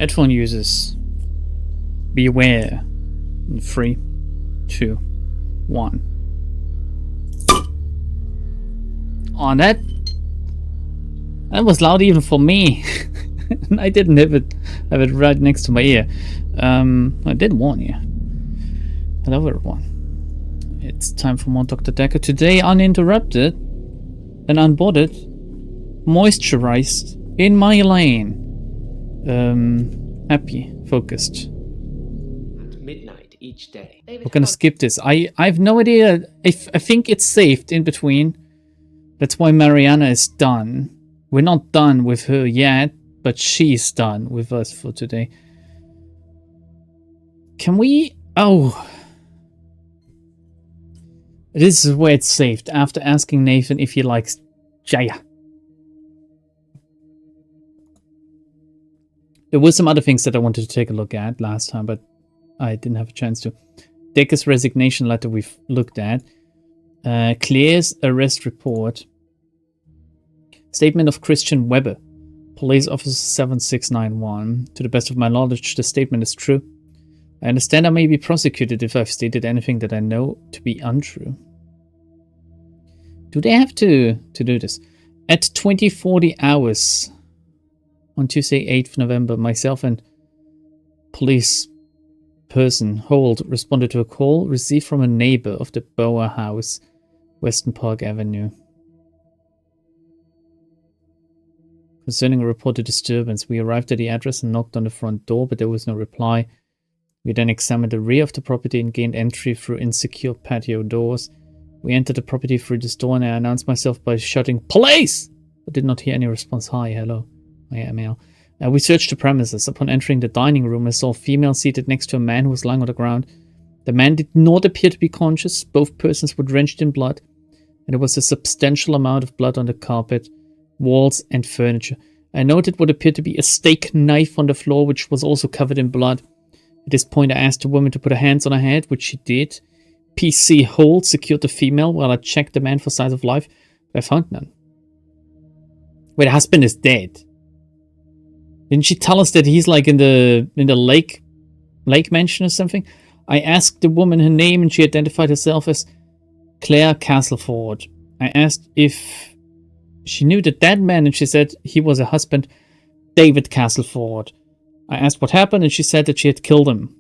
Headphone users, beware. In 3, 2, 1. Oh, that was loud even for me. I didn't have it right next to my ear. I did warn you. Hello everyone. It's time for more Dr. Dekker. Today uninterrupted and unbothered, moisturized, in my lane. Happy, focused. At midnight each day. We're gonna skip this. I've no idea if I think it's saved in between. That's why Mariana is done. We're not done with her yet, but she's done with us for today. Can we... Oh. This is where it's saved, after asking Nathan if he likes Jaya. There were some other things that I wanted to take a look at last time, but I didn't have a chance to. Dekker's resignation letter we've looked at. Claire's arrest report. Statement of Christian Weber. Police Officer 7691. To the best of my knowledge, the statement is true. I understand I may be prosecuted if I've stated anything that I know to be untrue. Do they have to do this? At 2040 hours on Tuesday, 8th November, myself and police person Holt responded to a call received from a neighbor of the Bower House, Western Park Avenue, concerning a reported disturbance. We arrived at the address and knocked on the front door, but there was no reply. We then examined the rear of the property and gained entry through insecure patio doors. We entered the property through this door and I announced myself by shouting, "Police!" but did not hear any response. Hi, hello. I am Al. We searched the premises. Upon entering the dining room, I saw a female seated next to a man who was lying on the ground. The man did not appear to be conscious. Both persons were drenched in blood, and there was a substantial amount of blood on the carpet, walls, and furniture. I noted what appeared to be a steak knife on the floor, which was also covered in blood. At this point, I asked the woman to put her hands on her head, which she did. PC Holt secured the female while I checked the man for signs of life, but I found none. Wait, the husband is dead. Didn't she tell us that he's like in the lake mansion or something? I asked the woman her name and she identified herself as Claire Castleford. I asked if she knew the dead man and she said he was her husband, David Castleford. I asked what happened and she said that she had killed him.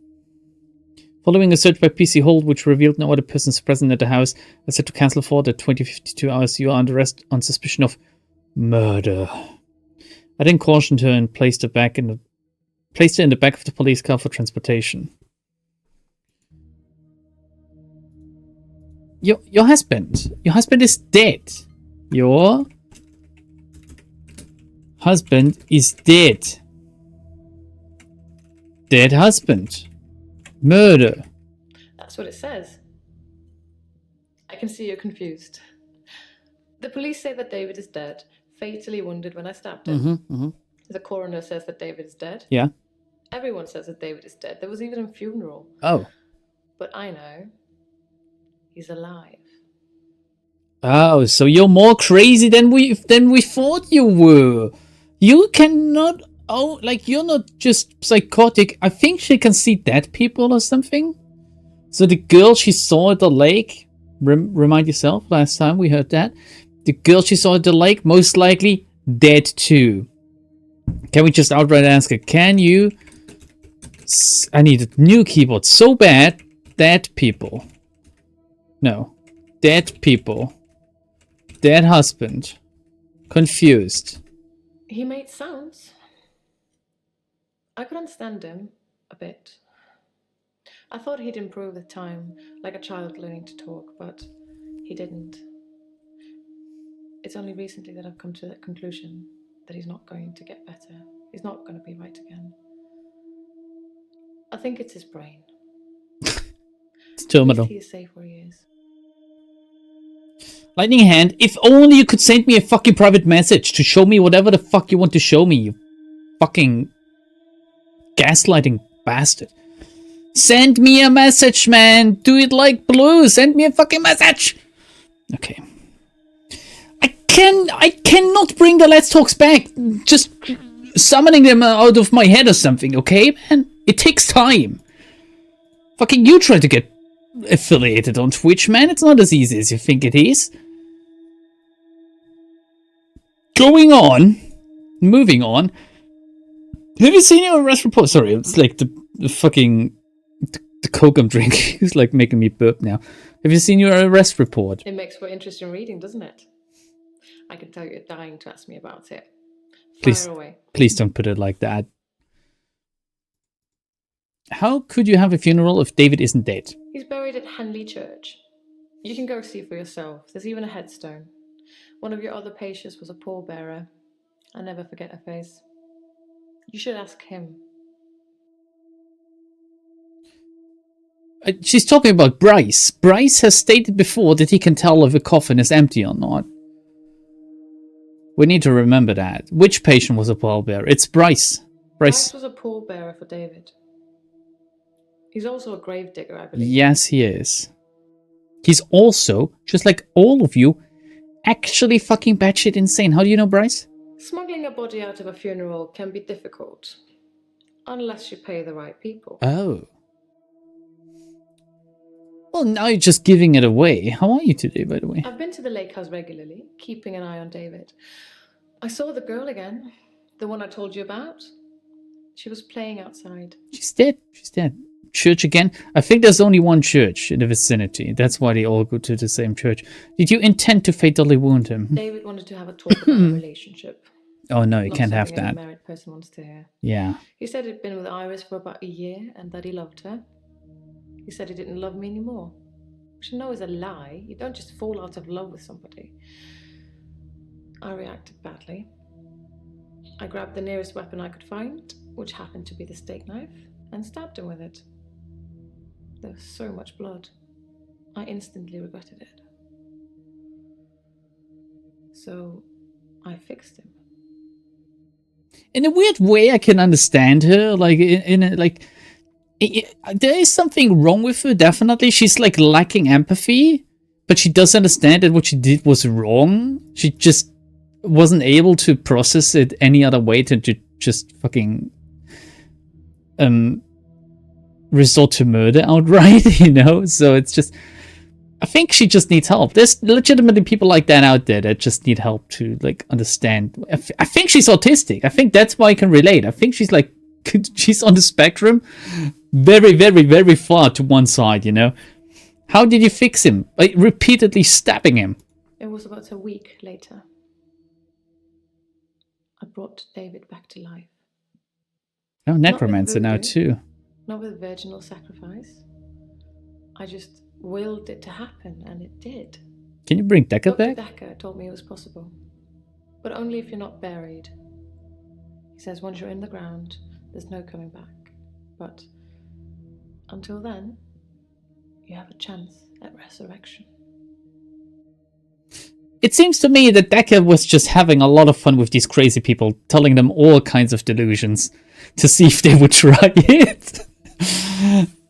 Following a search by PC Holt, which revealed no other persons present at the house, I said to Castleford at 20:52 hours, "You are under arrest on suspicion of murder." I then cautioned her and placed her in the back of the police car for transportation. Your husband is dead. Your husband is dead. Dead husband. Murder. That's what it says. I can see you're confused. The police say that David is dead, fatally wounded when I stabbed him. The coroner says that David is dead. Yeah. Everyone says that David is dead. There was even a funeral. Oh. But I know he's alive. Oh, so you're more crazy than we thought you were. You cannot... Oh, like, you're not just psychotic. I think she can see dead people or something. So the girl she saw at the lake, remind yourself, last time we heard that. The girl she saw at the lake, most likely dead too. Can we just outright ask her, can you... I need a new keyboard so bad. Dead people. No. Dead people. Dead husband. Confused. He made sounds. I could understand him a bit. I thought he'd improve with time, like a child learning to talk, but he didn't. It's only recently that I've come to that conclusion that he's not going to get better. He's not going to be right again. I think it's his brain. It's terminal. He is safe where he is. Lightning Hand, if only you could send me a fucking private message to show me whatever the fuck you want to show me, you fucking gaslighting bastard. Send me a message, man. Do it like Blue. Send me a fucking message. Okay. I cannot bring the Let's Talks back. Just summoning them out of my head or something, okay, man? It takes time. Fucking you try to get affiliated on Twitch, man. It's not as easy as you think it is. Moving on. Have you seen your arrest report? Sorry, it's like the fucking the coke I'm drinking is like making me burp now. Have you seen your arrest report? It makes for interesting reading, doesn't it? I can tell you're dying to ask me about it. Please, Fire away. please don't put it like that. How could you have a funeral if David isn't dead? He's buried at Henley Church. You can go see for yourself. There's even a headstone. One of your other patients was a pallbearer. I never forget her face. You should ask him. She's talking about Bryce. Bryce has stated before that he can tell if a coffin is empty or not. We need to remember that. Which patient was a pallbearer? It's Bryce. Bryce was a pallbearer for David. He's also a grave digger, I believe. Yes, he is. He's also, just like all of you, actually fucking batshit insane. How do you know Bryce? Smuggling a body out of a funeral can be difficult. Unless you pay the right people. Oh. Well, now you're just giving it away. How are you today, by the way? I've been to the lake house regularly, keeping an eye on David. I saw the girl again. The one I told you about. She was playing outside. She's dead. She's dead. Church again? I think there's only one church in the vicinity. That's why they all go to the same church. Did you intend to fatally wound him? David wanted to have a talk about a relationship. Oh no, you Not can't have something that. any married person wants to hear. Yeah. He said he'd been with Iris for about a year and that he loved her. He said he didn't love me anymore. Which I know is a lie. You don't just fall out of love with somebody. I reacted badly. I grabbed the nearest weapon I could find, which happened to be the steak knife, and stabbed him with it. There was so much blood. I instantly regretted it. So I fixed him. In a weird way, I can understand her. Like, there is something wrong with her, definitely. She's, like, lacking empathy, but she does understand that what she did was wrong. She just wasn't able to process it any other way to just fucking resort to murder outright, you know? So it's just... I think she just needs help. There's legitimately people like that out there that just need help to, like, understand. I think she's autistic. I think that's why I can relate. I think she's, like, she's on the spectrum very, very, very far to one side, you know? How did you fix him? Like, repeatedly stabbing him. It was about a week later. I brought David back to life. Oh, necromancer now too. Not with virginal sacrifice. I just willed it to happen, and it did. Can you bring Dekker Dr. back? Dekker told me it was possible. But only if you're not buried. He says once you're in the ground, there's no coming back. But until then, you have a chance at resurrection. It seems to me that Dekker was just having a lot of fun with these crazy people, telling them all kinds of delusions to see if they would try it.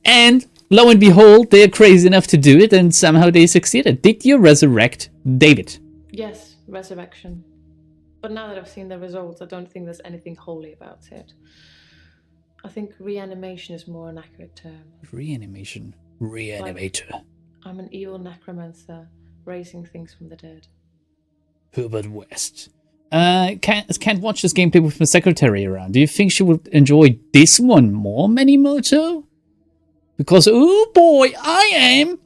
And lo and behold, they're crazy enough to do it, and somehow they succeeded. Did you resurrect David? Yes, resurrection. But now that I've seen the results, I don't think there's anything holy about it. I think reanimation is more an accurate term. Reanimation. Reanimator. Like, I'm an evil necromancer, raising things from the dead. Herbert West. Can't watch this gameplay with my secretary around. Do you think she would enjoy this one more, Manimoto? Because, oh boy, I am!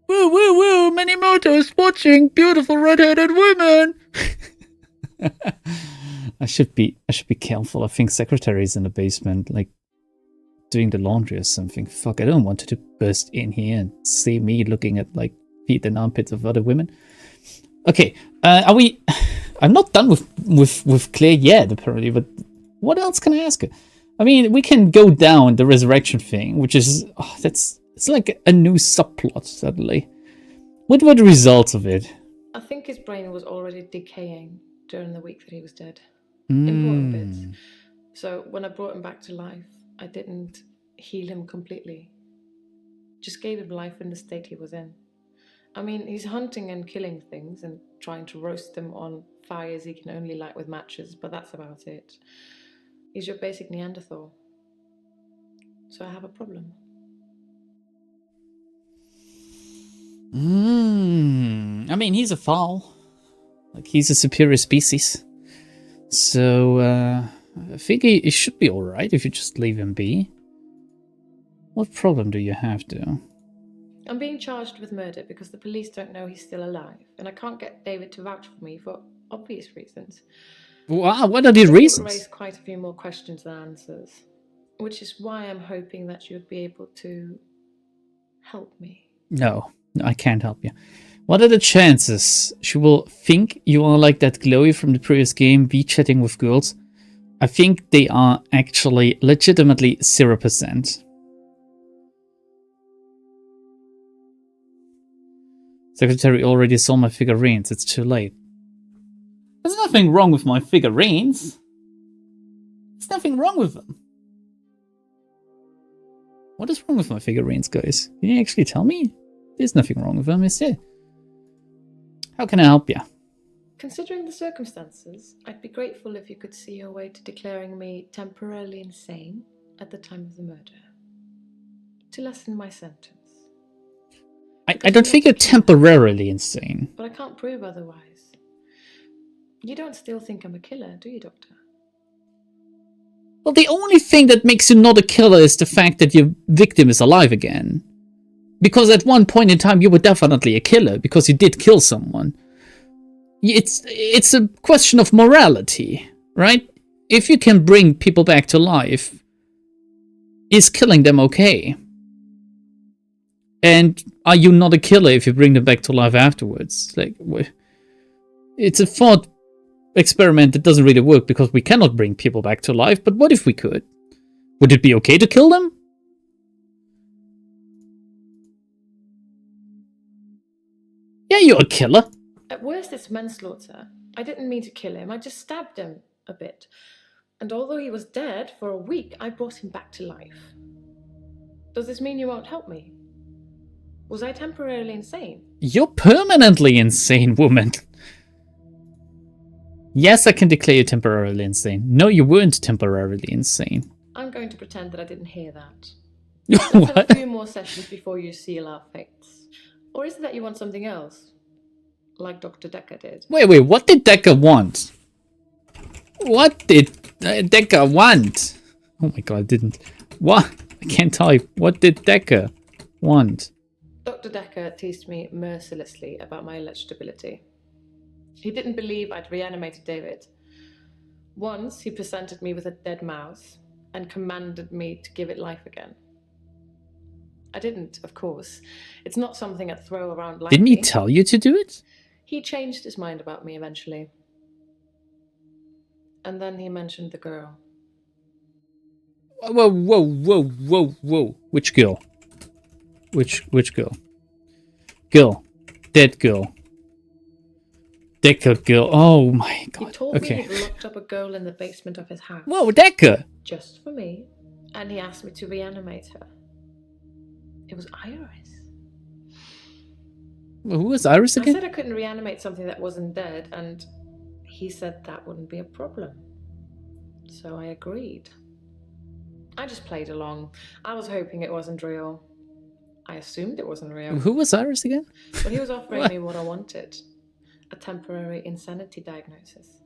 Woo woo woo, Manimoto is watching beautiful red-headed women! I should be careful. I think secretary's in the basement, like, doing the laundry or something. Fuck, I don't want her to burst in here and see me looking at, like, feet and armpits of other women. Okay, are we... I'm not done with Claire yet, apparently, but what else can I ask her? I mean, we can go down the resurrection thing, which is... Oh, it's like a new subplot, suddenly. What were the results of it? I think his brain was already decaying during the week that he was dead. Important bits. So when I brought him back to life, I didn't heal him completely. Just gave him life in the state he was in. I mean, he's hunting and killing things and trying to roast them on fires he can only light with matches, but that's about it. He's your basic Neanderthal. So I have a problem. I mean, he's a fowl. Like, he's a superior species. So, I think he should be alright if you just leave him be. What problem do you have, though? I'm being charged with murder because the police don't know he's still alive, and I can't get David to vouch for me for obvious reasons. Wow, what are the It would reasons? raise quite a few more questions than answers, which is why I'm hoping that you'd be able to help me. No, I can't help you. What are the chances she will think you are like that Chloe from the previous game, chatting with girls? I think they are actually legitimately 0%. Secretary already saw my figurines. It's too late. There's nothing wrong with my figurines. There's nothing wrong with them. What is wrong with my figurines, guys? Can you actually tell me? There's nothing wrong with them, is there? How can I help you? Considering the circumstances, I'd be grateful if you could see your way to declaring me temporarily insane at the time of the murder. To lessen my sentence. I don't think you're temporarily insane. But I can't prove otherwise. You don't still think I'm a killer, do you, Doctor? Well, the only thing that makes you not a killer is the fact that your victim is alive again. Because at one point in time you were definitely a killer, because you did kill someone. It's a question of morality, right? If you can bring people back to life, is killing them okay? And are you not a killer if you bring them back to life afterwards? Like, it's a thought experiment that doesn't really work because we cannot bring people back to life, but what if we could? Would it be okay to kill them? Yeah, you're a killer. At worst, it's manslaughter. I didn't mean to kill him, I just stabbed him a bit. And although he was dead for a week, I brought him back to life. Does this mean you won't help me? Was I temporarily insane? You're permanently insane, woman. Yes, I can declare you temporarily insane. No, you weren't temporarily insane. I'm going to pretend that I didn't hear that. Let's have a few more sessions before you seal our fates. Or is it that you want something else? Like Dr. Dekker did. Wait, what did Dekker want? What did Dekker want? Oh my god, I didn't. What? I can't type. What did Dekker want? Dr. Dekker teased me mercilessly about my alleged ability. He didn't believe I'd reanimated David. Once, he presented me with a dead mouse and commanded me to give it life again. I didn't, of course. It's not something I'd throw around lightly. Didn't he tell you to do it? He changed his mind about me eventually. And then he mentioned the girl. Whoa. Which girl? Which girl? Girl. Dead girl. Dekker girl. Oh my god. He told me he'd locked up a girl in the basement of his house. Whoa, Dekker! Just for me. And he asked me to reanimate her. It was Iris. Who was Iris again? I said I couldn't reanimate something that wasn't dead, and he said that wouldn't be a problem. So I agreed. I just played along. I was hoping it wasn't real. I assumed it wasn't real. Who was Iris again? But he was offering me what I wanted. A temporary insanity diagnosis.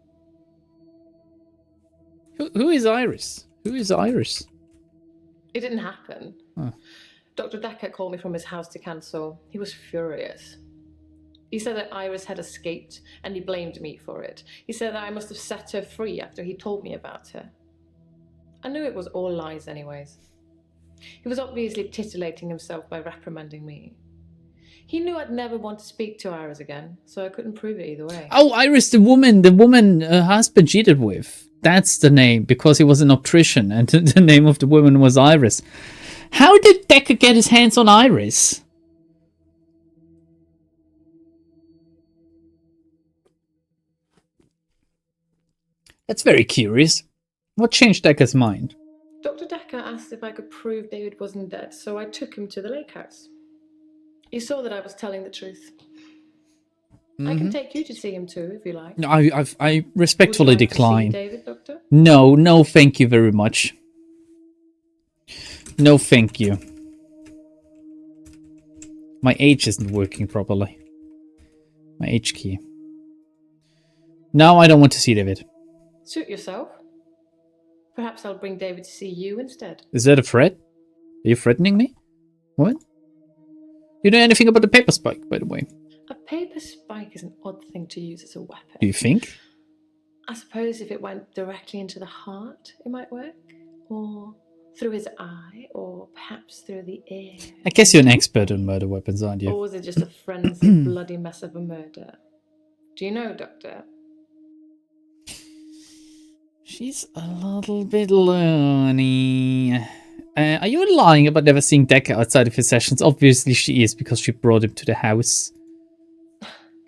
Who is Iris? Who is Iris? It didn't happen. Oh. Dr. Dekker called me from his house to cancel. He was furious. He said that Iris had escaped and he blamed me for it. He said that I must have set her free after he told me about her. I knew it was all lies anyways. He was obviously titillating himself by reprimanding me. He knew I'd never want to speak to Iris again, so I couldn't prove it either way. Oh, Iris, the woman her husband cheated with. That's the name, because he was an optician, and the name of the woman was Iris. How did Dekker get his hands on Iris? That's very curious. What changed Dekker's mind? Dr. Dekker asked if I could prove David wasn't dead, so I took him to the lake house. He saw that I was telling the truth. I can take you to see him too, if you like. No, I respectfully Would you like to see decline. David, Doctor? No, thank you very much. No, thank you. My H isn't working properly. My H key. No, I don't want to see David. Suit yourself. Perhaps I'll bring David to see you instead. Is that a threat? Are you threatening me? What? You know anything about the paper spike, by the way? A paper spike is an odd thing to use as a weapon. Do you think? I suppose if it went directly into the heart, it might work. Or through his eye, or perhaps through the ear. I guess you're an expert on murder weapons, aren't you? Or was it just a frenzied, bloody mess of a murder? Do you know, Doctor? She's a little bit lonely. Are you lying about never seeing Dekker outside of his sessions? Obviously she is, because she brought him to the house.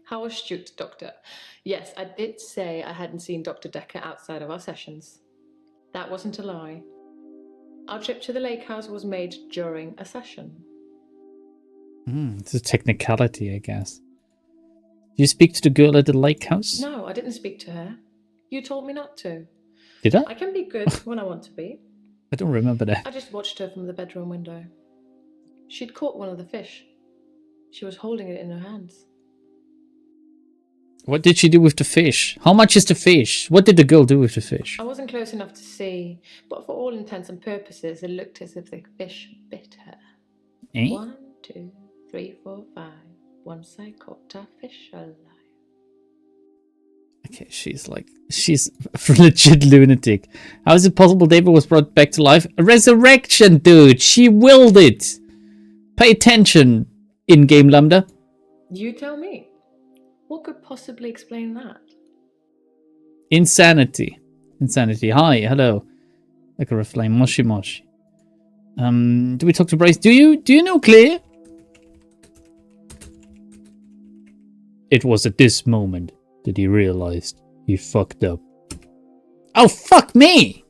How astute, Doctor. Yes, I did say I hadn't seen Dr. Dekker outside of our sessions. That wasn't a lie. Our trip to the lake house was made during a session. It's a technicality, I guess. Did you speak to the girl at the lake house? No, I didn't speak to her. You told me not to. Did I? I can be good when I want to be. I don't remember that. I just watched her from the bedroom window. She'd caught one of the fish. She was holding it in her hands. What did she do with the fish? How much is the fish? What did the girl do with the fish? I wasn't close enough to see, but for all intents and purposes, it looked as if the fish bit her. Eh? 1, 2, 3, 4, 5. Once I caught a fish alive. Okay, she's a legit lunatic. How is it possible David was brought back to life? A resurrection, dude! She willed it! Pay attention, in-game Lambda. You tell me. What could possibly explain that? Insanity. Insanity. Hi, hello. Like a flame. Moshi moshi. Do we talk to Bryce? Do you know Claire? It was at this moment that he realized he fucked up. Oh, fuck me!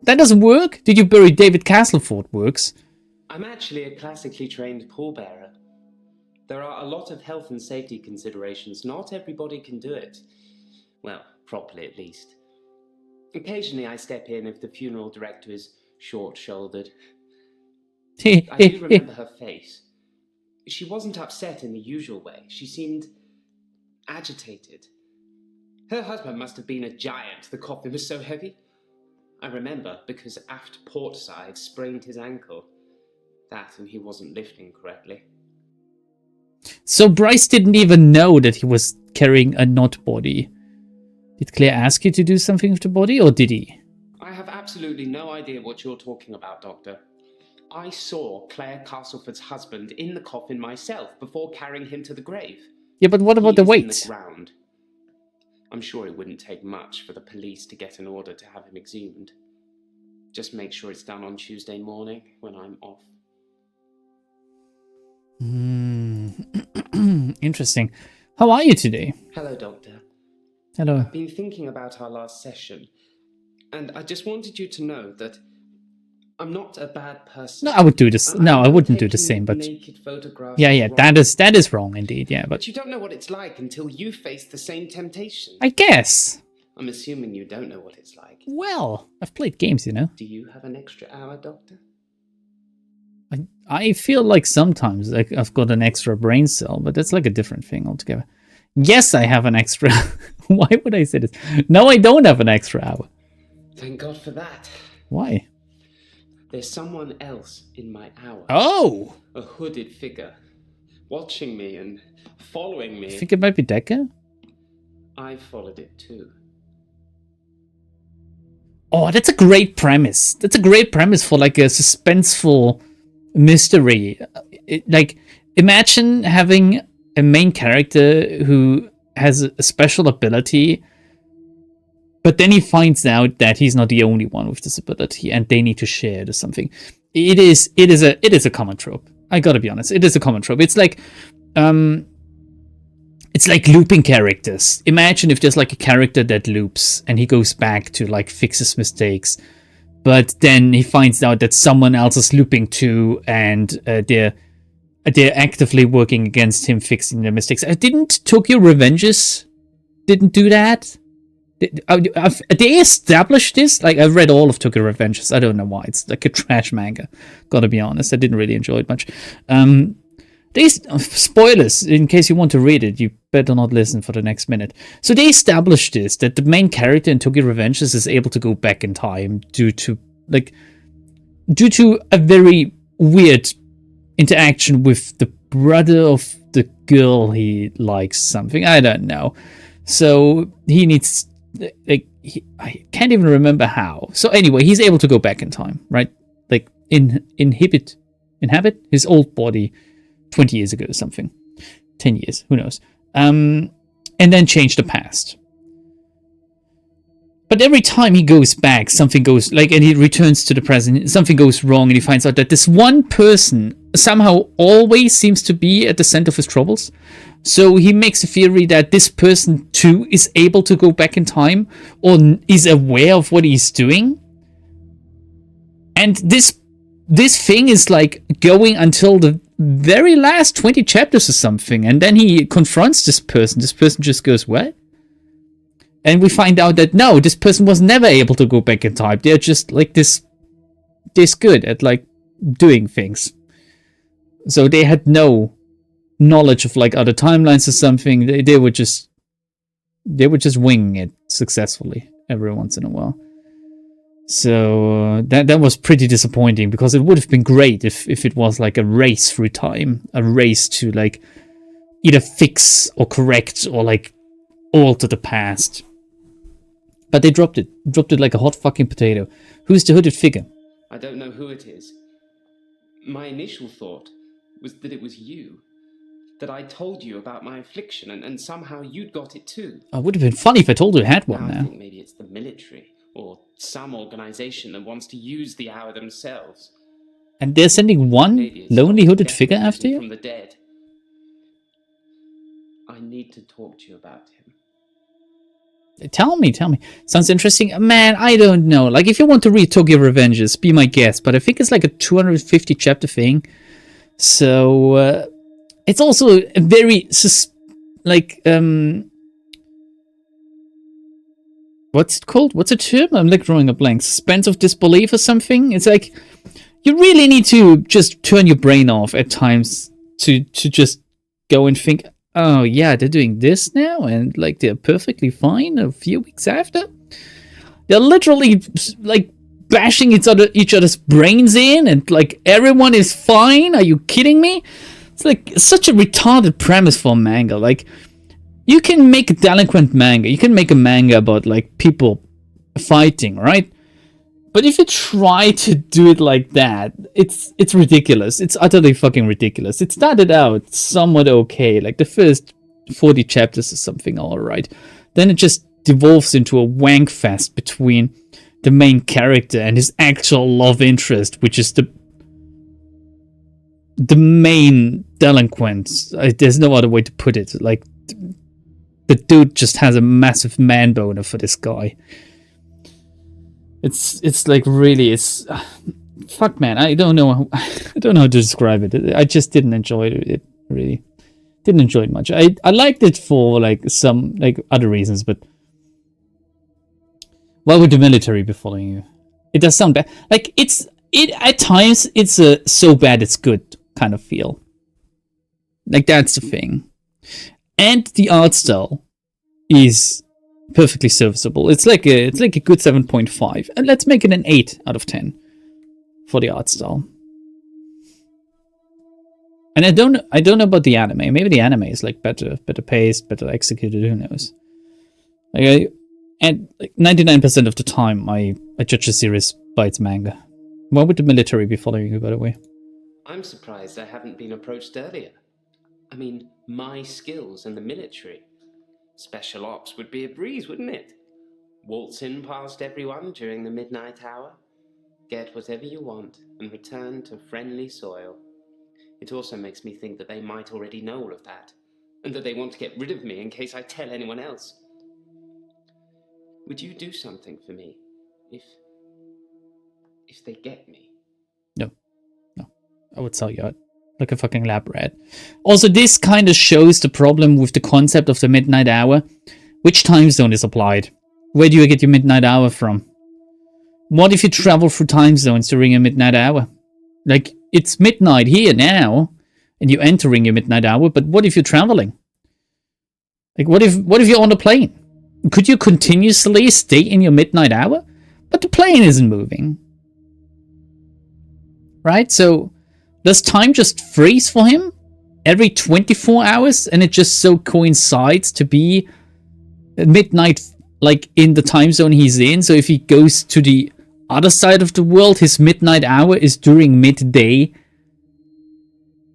That doesn't work? Did you bury David Castleford works? I'm actually a classically trained pallbearer. There are a lot of health and safety considerations. Not everybody can do it. Well, properly at least. Occasionally I step in if the funeral director is short-shouldered. I do remember her face. She wasn't upset in the usual way. She seemed agitated. Her husband must have been a giant. The coffin was so heavy. I remember because aft portside sprained his ankle. That and he wasn't lifting correctly. So Bryce didn't even know that he was carrying a not body. Did Claire ask you to do something with the body, or did he? I have absolutely no idea what you're talking about, Doctor. I saw Claire Castleford's husband in the coffin myself before carrying him to the grave. Yeah, but what about the weight? In the ground. I'm sure it wouldn't take much for the police to get an order to have him exhumed. Just make sure it's done on Tuesday morning when I'm off. Interesting. How are you today? Hello, Doctor. Hello. I've been thinking about our last session, and I just wanted you to know that I'm not a bad person. No, I would do this. No, I wouldn't do the same, but naked photographs yeah, that is wrong indeed. Yeah, but you don't know what it's like until you face the same temptation. I guess. I'm assuming you don't know what it's like. Well, I've played games, you know. Do you have an extra hour, Doctor? I feel like sometimes I've got an extra brain cell, but that's like a different thing altogether. Yes, I have an extra. Why would I say this? No, I don't have an extra hour. Thank God for that. Why? There's someone else in my hour. Oh! A hooded figure, watching me and following me. I think it might be Dekker. I followed it too. Oh, that's a great premise. That's a great premise for like a suspenseful mystery. Like, imagine having a main character who has a special ability, but then he finds out that he's not the only one with this ability, and they need to share it or something. It is a common trope. I gotta be honest. It is a common trope. It's like looping characters. Imagine if there's like a character that loops and he goes back to like fix his mistakes, but then he finds out that someone else is looping too, and they're they're actively working against him fixing their mistakes. Didn't Tokyo Revengers didn't do that? They established this? Like, I've read all of Tokyo Revengers. I don't know why. It's like a trash manga. Gotta be honest. I didn't really enjoy it much. Spoilers, in case you want to read it, you better not listen for the next minute. So they established this, that the main character in Tokyo Revengers is able to go back in time due to a very weird interaction with the brother of the girl he likes, something. I don't know. So he needs, I can't even remember how. So anyway, he's able to go back in time, right? Like, inhabit his old body 20 years ago or something. 10 years, who knows. And then change the past. But every time he goes back, something goes, and he returns to the present, something goes wrong, and he finds out that this one person somehow always seems to be at the center of his troubles. So he makes a theory that this person too is able to go back in time, or is aware of what he's doing. And this thing is like going until the very last 20 chapters or something, and then he confronts this person. This person just goes, what? And we find out that no, this person was never able to go back in time. They're just like this good at like doing things. So they had no knowledge of like other timelines or something. They were just winging it successfully every once in a while. So that was pretty disappointing, because it would have been great if it was like a race through time, a race to like either fix or correct or like alter the past. But they dropped it like a hot fucking potato. Who's the hooded figure? I don't know who it is. My initial thought was that it was you. That I told you about my affliction, and somehow you'd got it too. It would have been funny if I told you I had one now. I think maybe it's the military, or some organization that wants to use the hour themselves. And they're sending one lonely hooded figure after you? From the dead. I need to talk to you about him. Tell me. Sounds interesting. Man, I don't know. Like, if you want to read Tokyo Revengers, be my guest. But I think it's like a 250 chapter thing. So, it's also a very, what's it called? What's a term? I'm like drawing a blank. Suspense of disbelief or something? It's like, you really need to just turn your brain off at times to just go and think, oh yeah, they're doing this now, and like they're perfectly fine a few weeks after. They're literally like bashing each other's brains in, and like everyone is fine. Are you kidding me? It's like such a retarded premise for a manga. Like, you can make a delinquent manga. You can make a manga about like people fighting, right? But if you try to do it like that, it's ridiculous. It's utterly fucking ridiculous. It started out somewhat okay, like the first 40 chapters or something, alright. Then it just devolves into a wank fest between the main character and his actual love interest, which is the main delinquent. There's no other way to put it. Like, the dude just has a massive man boner for this guy. It's like really, it's fuck, man. I don't know how to describe it. I just didn't enjoy it. Really didn't enjoy it much. I liked it for like some like other reasons, but why would the military be following you? It does sound bad. Like, it at times it's a so bad it's good kind of feel. Like, that's the thing. And the art style is perfectly serviceable. It's like a good 7.5, and let's make it an 8 out of 10 for the art style. And I don't know about the anime. Maybe the anime is like better paced, better executed. Who knows? And like 99% of the time, I judge a series by its manga. Why would the military be following you, by the way? I'm surprised I haven't been approached earlier. I mean, my skills in the military. Special ops would be a breeze, wouldn't it? Waltz in past everyone during the midnight hour, get whatever you want, and return to friendly soil. It also makes me think that they might already know all of that, and that they want to get rid of me in case I tell anyone else. Would you do something for me if they get me? No. I would sell you out. like a fucking lab rat. Also, this kind of shows the problem with the concept of the midnight hour. Which time zone is applied? Where do you get your midnight hour from? What if you travel through time zones during a midnight hour? Like, it's midnight here now, and you're entering your midnight hour, but what if you're traveling? Like, what if you're on a plane? Could you continuously stay in your midnight hour? But the plane isn't moving. Right? So, does time just freeze for him every 24 hours, and it just so coincides to be midnight, like, in the time zone he's in? So if he goes to the other side of the world, his midnight hour is during midday.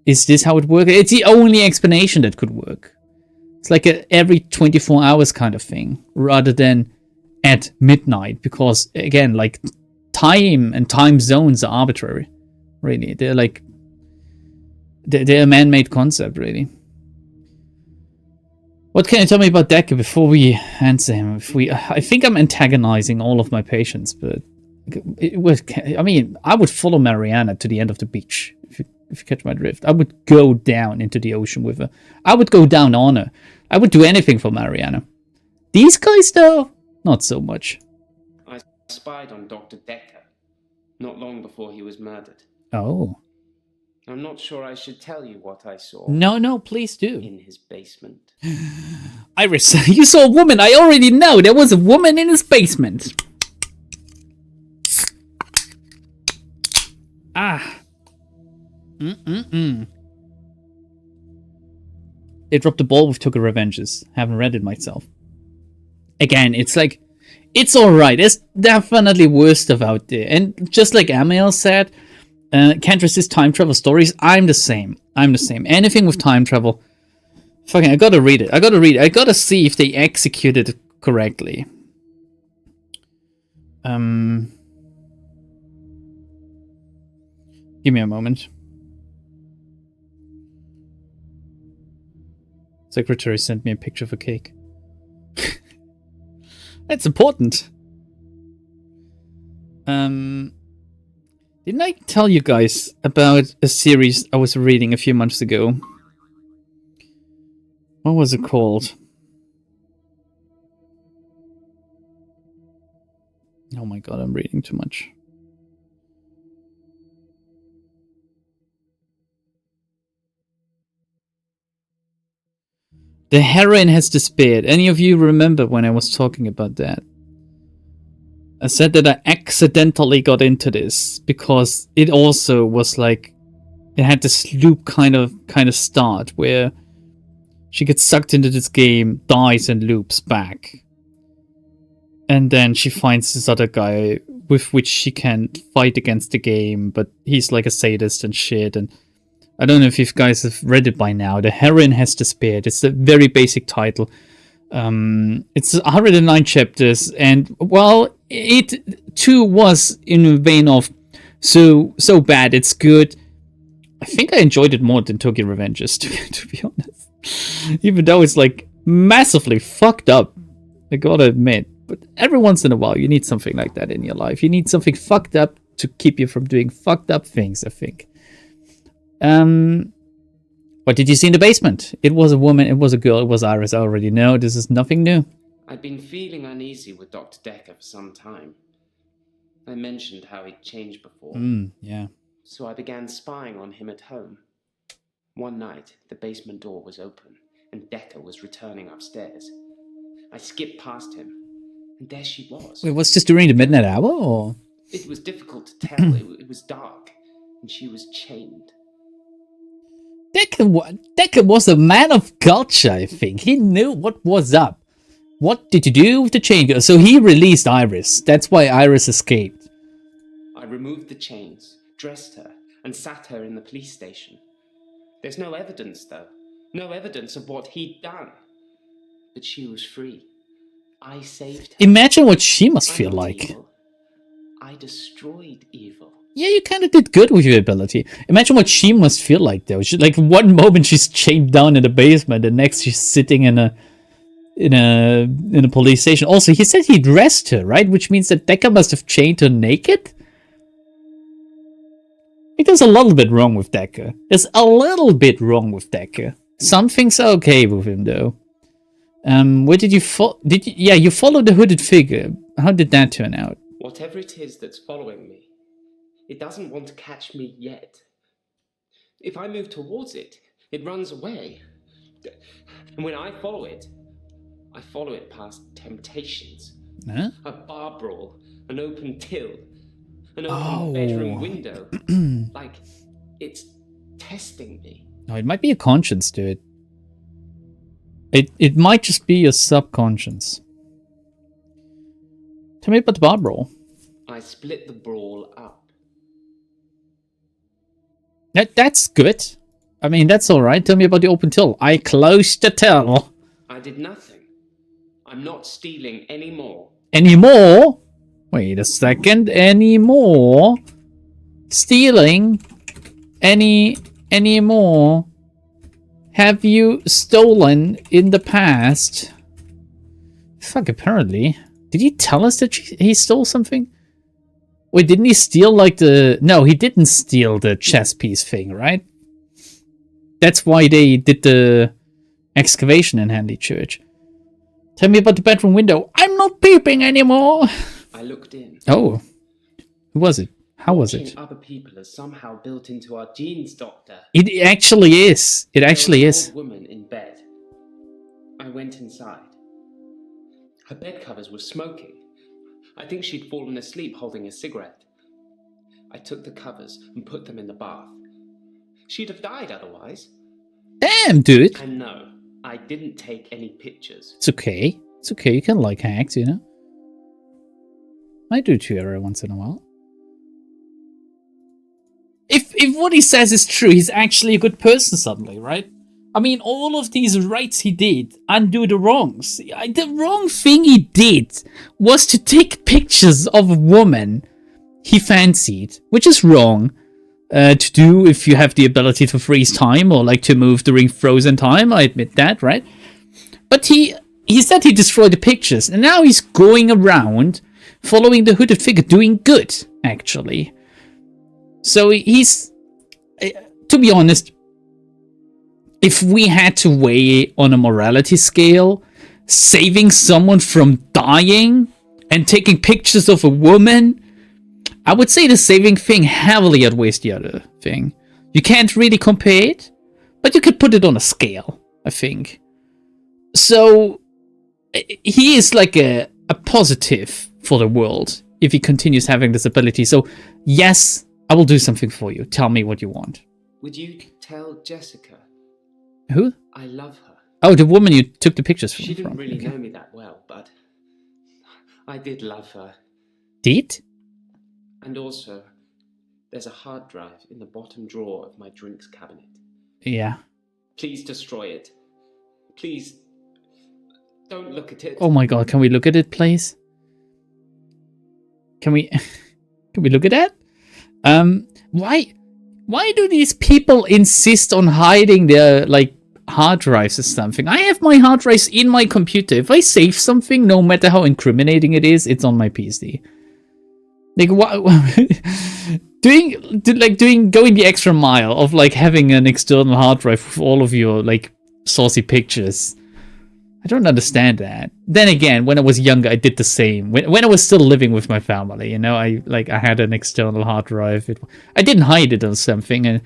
Is this how it works? It's the only explanation that could work. It's like a every 24 hours kind of thing, rather than at midnight, because again, like, time and time zones are arbitrary. Really, they're like they're a man-made concept, really. What can you tell me about Dekker before we answer him? I think I'm antagonizing all of my patients, but I mean, I would follow Mariana to the end of the beach, if you catch my drift. I would go down into the ocean with her. I would go down on her. I would do anything for Mariana. These guys, though, not so much. I spied on Dr. Dekker not long before he was murdered. Oh. I'm not sure I should tell you what I saw. No, please do. In his basement. Iris, you saw a woman. I already know. There was a woman in his basement. Ah. They dropped the ball with Took a Revenges. Haven't read it myself. Again, it's like, it's alright. There's definitely worse stuff out there. And just like Amiel said, can't resist time travel stories. I'm the same. Anything with time travel. Fucking, I gotta read it. I gotta see if they executed it correctly. Give me a moment. Secretary sent me a picture of a cake. That's important. Didn't I tell you guys about a series I was reading a few months ago? What was it called? Oh my god, I'm reading too much. The heroine has despaired. Any of you remember when I was talking about that? I said that I accidentally got into this because it also was like, it had this loop kind of start where she gets sucked into this game, dies and loops back. And then she finds this other guy with which she can fight against the game, but he's like a sadist and shit. And I don't know if you guys have read it by now. The heroine has despaired. It's a very basic title. It's 109 chapters, and well, it too was in the vein of so bad it's good. I think I enjoyed it more than Tokyo Revengers, to be honest. Even though it's like massively fucked up, I gotta admit. But every once in a while, you need something like that in your life. You need something fucked up to keep you from doing fucked up things, I think. What did you see in the basement? It was a woman, it was a girl, it was Iris. I already know. This is nothing new. I'd been feeling uneasy with Dr. Dekker for some time. I mentioned how he'd changed before. Yeah. So I began spying on him at home. One night, the basement door was open, and Dekker was returning upstairs. I skipped past him, and there she was. Wait, was this during the midnight hour, or? It was difficult to tell. It was dark, and she was chained. Dekker was a man of culture, I think. He knew what was up. What did you do with the chain girl? So he released Iris. That's why Iris escaped. I removed the chains, dressed her, and sat her in the police station. There's no evidence, though. No evidence of what he'd done. But she was free. I saved her. Imagine what she must feel like. Evil. I destroyed evil. Yeah, you kind of did good with your ability. Imagine what she must feel like, though. Like, one moment she's chained down in the basement, the next she's sitting in a police station. Also, he said he dressed her, right? Which means that Dekker must have chained her naked? think there's a little bit wrong with Dekker. There's a little bit wrong with Dekker. Some things are okay with him, though. Where did you yeah, you followed the hooded figure. How did that turn out? Whatever it is that's following me, it doesn't want to catch me yet. If I move towards it, it runs away. And when I follow it past temptations. Huh? A bar brawl, an open till, an open bedroom window. Like, it's testing me. No, it might be a conscience, dude. It might just be your subconscious. Tell me about the bar brawl. I split the brawl up. That's good. I mean, that's alright. Tell me about the open till. I closed the till. I did nothing. I'm not stealing anymore. Anymore? Wait a second. Anymore? Stealing? Anymore? Have you stolen in the past? Fuck, apparently. Did he tell us that he stole something? Wait, didn't he steal like the... No, he didn't steal the chess piece thing, right? That's why they did the excavation in Hanley Church. Tell me about the bedroom window. I'm not peeping anymore. I looked in. Oh. Who was it? How was it? Other people are somehow built into our genes, Doctor. It actually is. It actually is. There was an old woman in bed. I went inside. Her bed covers were smoking. I think she'd fallen asleep holding a cigarette. I took the covers and put them in the bath. She'd have died otherwise. Damn, dude. And no, I didn't take any pictures. It's okay. It's okay. You can like hacks, you know? I do too every once in a while. If what he says is true, he's actually a good person suddenly, right? I mean, all of these rights he did undo the wrongs. The wrong thing he did was to take pictures of a woman he fancied, which is wrong to do if you have the ability to freeze time or like to move during frozen time. I admit that, right? But he said he destroyed the pictures, and now he's going around following the hooded figure, doing good, actually. So he's, to be honest, if we had to weigh on a morality scale, saving someone from dying and taking pictures of a woman, I would say the saving thing heavily outweighs the other thing. You can't really compare it, but you could put it on a scale, I think. So he is like a positive for the world if he continues having this ability. So yes, I will do something for you. Tell me what you want. Would you tell Jessica? Who? I love her. Oh, the woman you took the pictures from. She didn't really know me that well, but I did love her. Did? And also, there's a hard drive in the bottom drawer of my drinks cabinet. Yeah. Please destroy it. Please, don't look at it. Oh my god, can we look at it, please? Can we look at that? Why do these people insist on hiding their, like, hard drives or something? I have my hard drives in my computer. If I save something, no matter how incriminating it is, it's on my PC. Like, what? going the extra mile of, like, having an external hard drive with all of your, like, saucy pictures. I don't understand that. Then again, when I was younger, I did the same. When I was still living with my family, you know, I had an external hard drive. I didn't hide it or something, and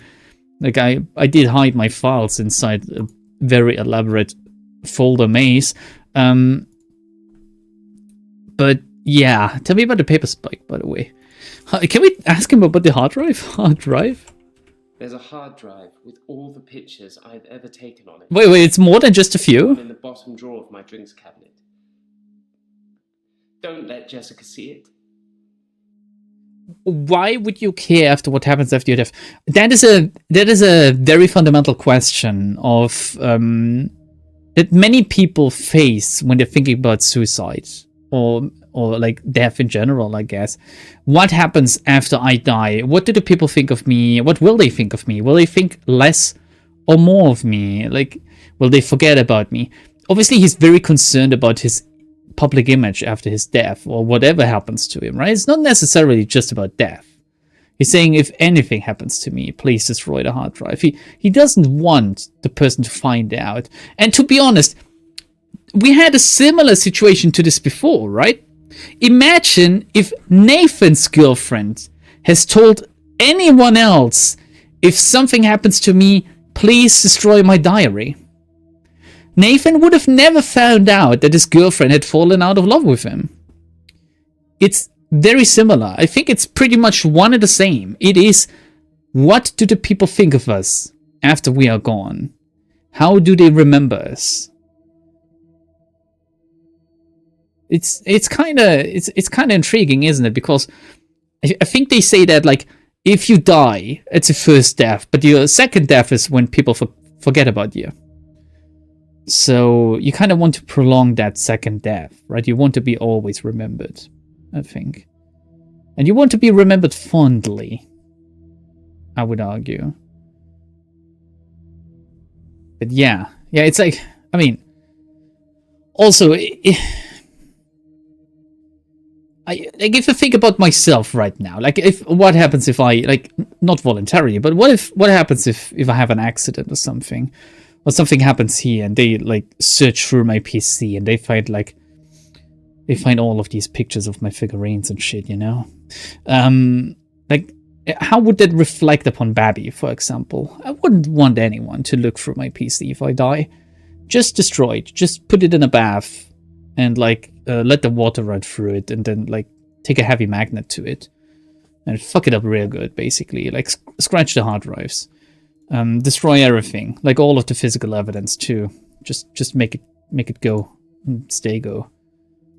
like I did hide my files inside a very elaborate folder maze. But yeah, tell me about the paper spike, by the way. Can we ask him about the hard drive? Hard drive? There's a hard drive with all the pictures I've ever taken on it. Wait, it's more than just a few? In the bottom drawer of my drinks cabinet. Don't let Jessica see it. Why would you care after what happens after your death? That is a very fundamental question of that many people face when they're thinking about suicide or like death in general, I guess. What happens after I die? What do the people think of me? What will they think of me? Will they think less or more of me? Like, will they forget about me? Obviously, he's very concerned about his public image after his death or whatever happens to him, right? It's not necessarily just about death. He's saying, if anything happens to me, please destroy the hard drive. He doesn't want the person to find out. And to be honest, we had a similar situation to this before, right? Imagine if Nathan's girlfriend has told anyone else, if something happens to me, please destroy my diary. Nathan would have never found out that his girlfriend had fallen out of love with him. It's very similar. I think it's pretty much one and the same. It is, what do the people think of us after we are gone? How do they remember us? It's kind of intriguing, isn't it? Because I think they say that, like, if you die, it's your first death, but your second death is when people forget about you. So you kind of want to prolong that second death, right? You want to be always remembered, I think. And you want to be remembered fondly, I would argue. But yeah, it's like, I mean, also, if I think about myself right now, like, what happens if I, like, not voluntarily, but what happens if I have an accident or something happens here and they, like, search through my PC and they find all of these pictures of my figurines and shit, you know? Like, how would that reflect upon Babby, for example? I wouldn't want anyone to look through my PC if I die. Just destroy it. Just put it in a bath and, like, let the water run through it and then, like, take a heavy magnet to it and fuck it up real good, basically. Like, scratch the hard drives. Destroy everything. Like, all of the physical evidence, too. Just make it go. And stay go.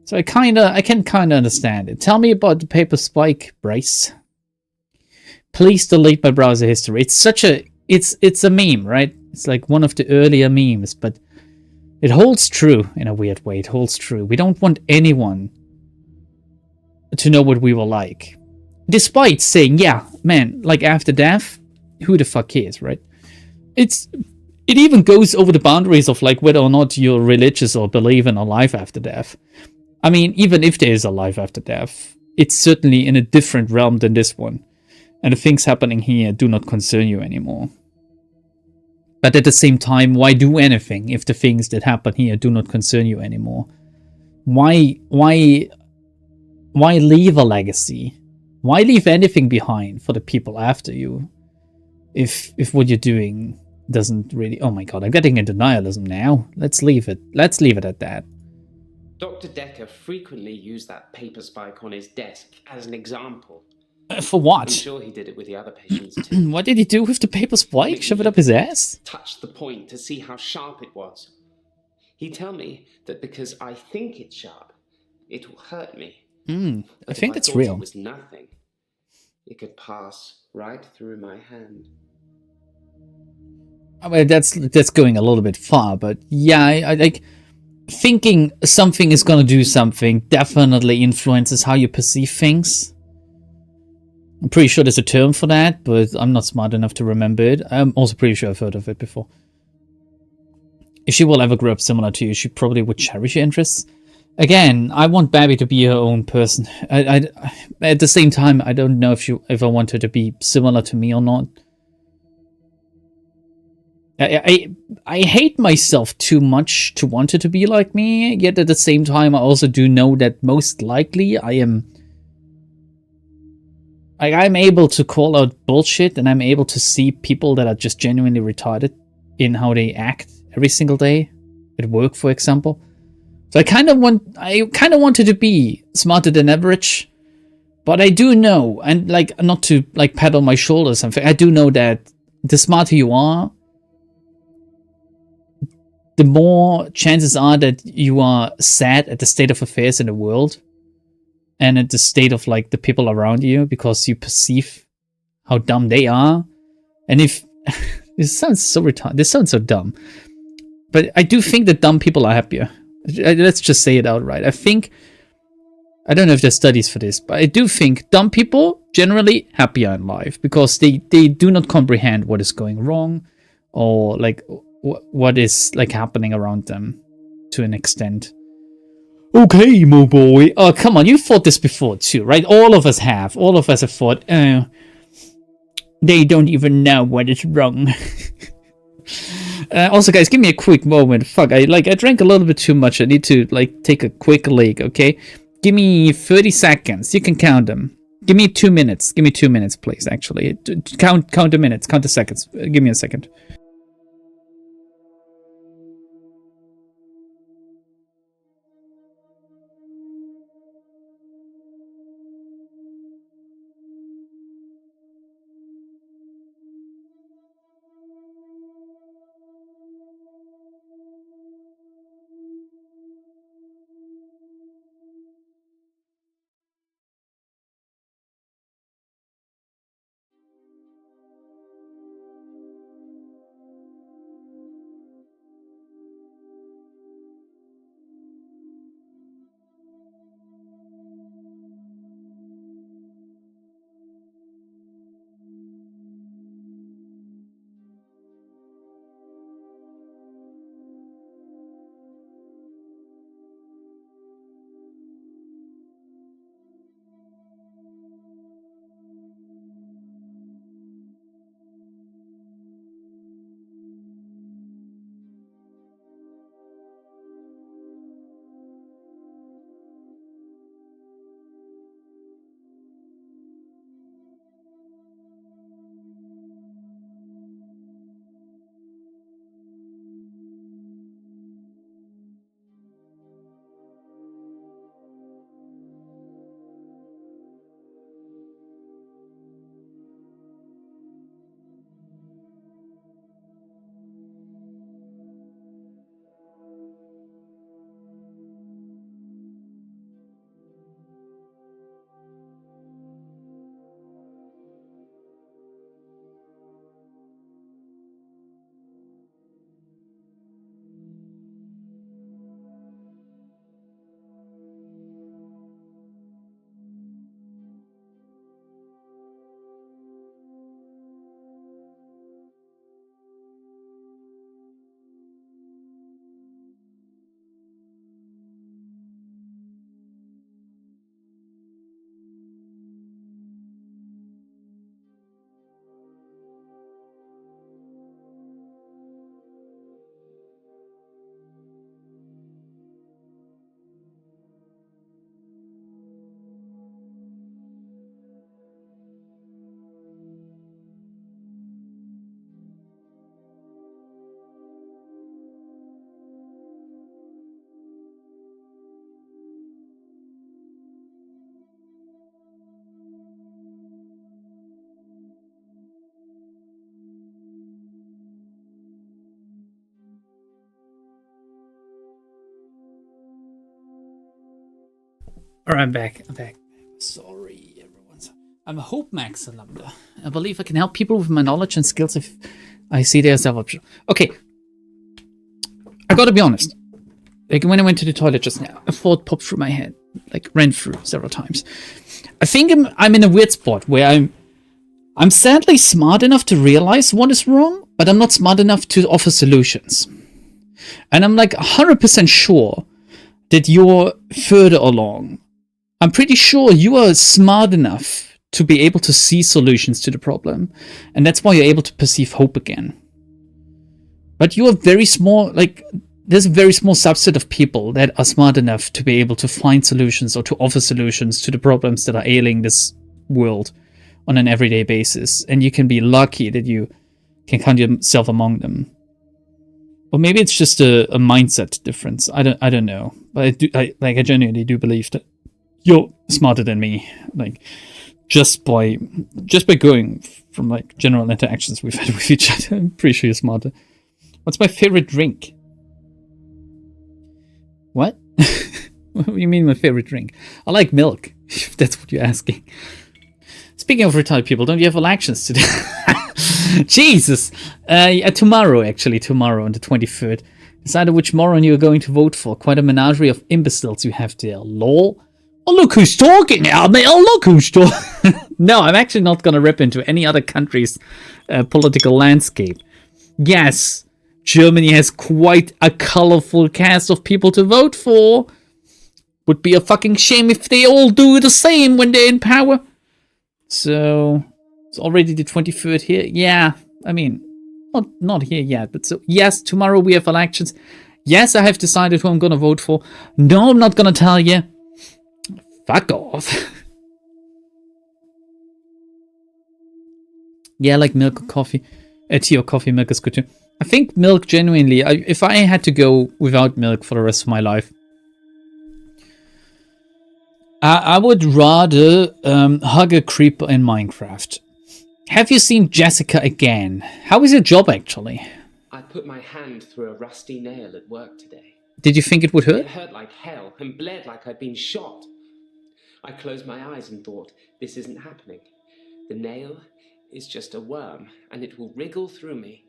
So I can kind of understand it. Tell me about the paper spike, Bryce. Please delete my browser history. It's a meme, right? It's like one of the earlier memes, but it holds true in a weird way. It holds true. We don't want anyone to know what we were like. Despite saying, yeah, man, like, after death, who the fuck cares, right? It even goes over the boundaries of, like, whether or not you're religious or believe in a life after death. I mean, even if there is a life after death, it's certainly in a different realm than this one. And the things happening here do not concern you anymore. But at the same time, why do anything if the things that happen here do not concern you anymore? Why leave a legacy? Why leave anything behind for the people after you? If what you're doing doesn't really... Oh my god, I'm getting into nihilism now. Let's leave it. Let's leave it at that. Dr. Dekker frequently used that paper spike on his desk as an example. For what? I'm sure he did it with the other patients too. What did he do with the paper spike? Shove it up his ass? Touch the point to see how sharp it was. He'd tell me that because I think it's sharp, it will hurt me. I think that's real. It was nothing. It could pass right through my hand. I mean, that's going a little bit far, but yeah, I like... Thinking something is gonna do something definitely influences how you perceive things. I'm pretty sure there's a term for that, but I'm not smart enough to remember it. I'm also pretty sure I've heard of it before. If she will ever grow up similar to you, she probably would cherish your interests. Again, I want Babby to be her own person. I at the same time, I don't know if I want her to be similar to me or not. I hate myself too much to want her to be like me, yet at the same time I also do know that most likely I'm able to call out bullshit, and I'm able to see people that are just genuinely retarded in how they act every single day at work, for example. So I kind of want her to be smarter than average, but I do know, and like, not to like pat on my shoulder or something, I do know that the smarter you are, the more chances are that you are sad at the state of affairs in the world and at the state of, like, the people around you, because you perceive how dumb they are. And if... this sounds so retarded. This sounds so dumb. But I do think that dumb people are happier. Let's just say it outright. I don't know if there's studies for this, but I do think dumb people generally happier in life, because they do not comprehend what is going wrong, or, like, what is, like, happening around them to an extent. Okay, my boy. Oh, come on. You thought this before too, right? All of us have. All of us have thought, They don't even know what is wrong. Also, guys, give me a quick moment. Fuck, I drank a little bit too much. I need to take a quick leak. Okay, give me 30 seconds. You can count them. Give me 2 minutes. Give me 2 minutes, please. Actually, count the minutes. Count the seconds. Give me a second. Alright, I'm back. Sorry, everyone. I'm a Hope Max alumna. I believe I can help people with my knowledge and skills if I see there's a option. Okay. I gotta be honest. When I went to the toilet just now, a thought popped through my head. Ran through several times. I think I'm in a weird spot where I'm sadly smart enough to realize what is wrong, but I'm not smart enough to offer solutions. And I'm 100% sure that you're further along. I'm pretty sure you are smart enough to be able to see solutions to the problem. And that's why you're able to perceive hope again. But you are very small, there's a very small subset of people that are smart enough to be able to find solutions or to offer solutions to the problems that are ailing this world on an everyday basis. And you can be lucky that you can count yourself among them. Or maybe it's just a mindset difference. I don't know. But I genuinely do believe that you're smarter than me. Just by going from general interactions we've had with each other, I'm pretty sure you're smarter. What's my favorite drink? What? What do you mean my favorite drink? I like milk, if that's what you're asking. Speaking of retired people, don't you have elections today? Jesus! Tomorrow on the 23rd. Decide which moron you're going to vote for. Quite a menagerie of imbeciles you have there. Lol. Oh, look who's talking now, mate. Oh, look who's talking. No, I'm actually not going to rip into any other country's political landscape. Yes, Germany has quite a colorful cast of people to vote for. Would be a fucking shame if they all do the same when they're in power. So It's already the 23rd here. Yeah, I mean, not here yet, but so yes, tomorrow we have elections. Yes, I have decided who I'm gonna vote for. No, I'm not gonna tell you. Fuck off. Yeah, like milk or coffee. Tea or coffee, milk is good too. I think milk, genuinely, if I had to go without milk for the rest of my life, I would rather hug a creeper in Minecraft. Have you seen Jessica again? How is your job, actually? I put my hand through a rusty nail at work today. Did you think it would hurt? It hurt like hell and bled like I'd been shot. I closed my eyes and thought, this isn't happening. The nail is just a worm, and it will wriggle through me.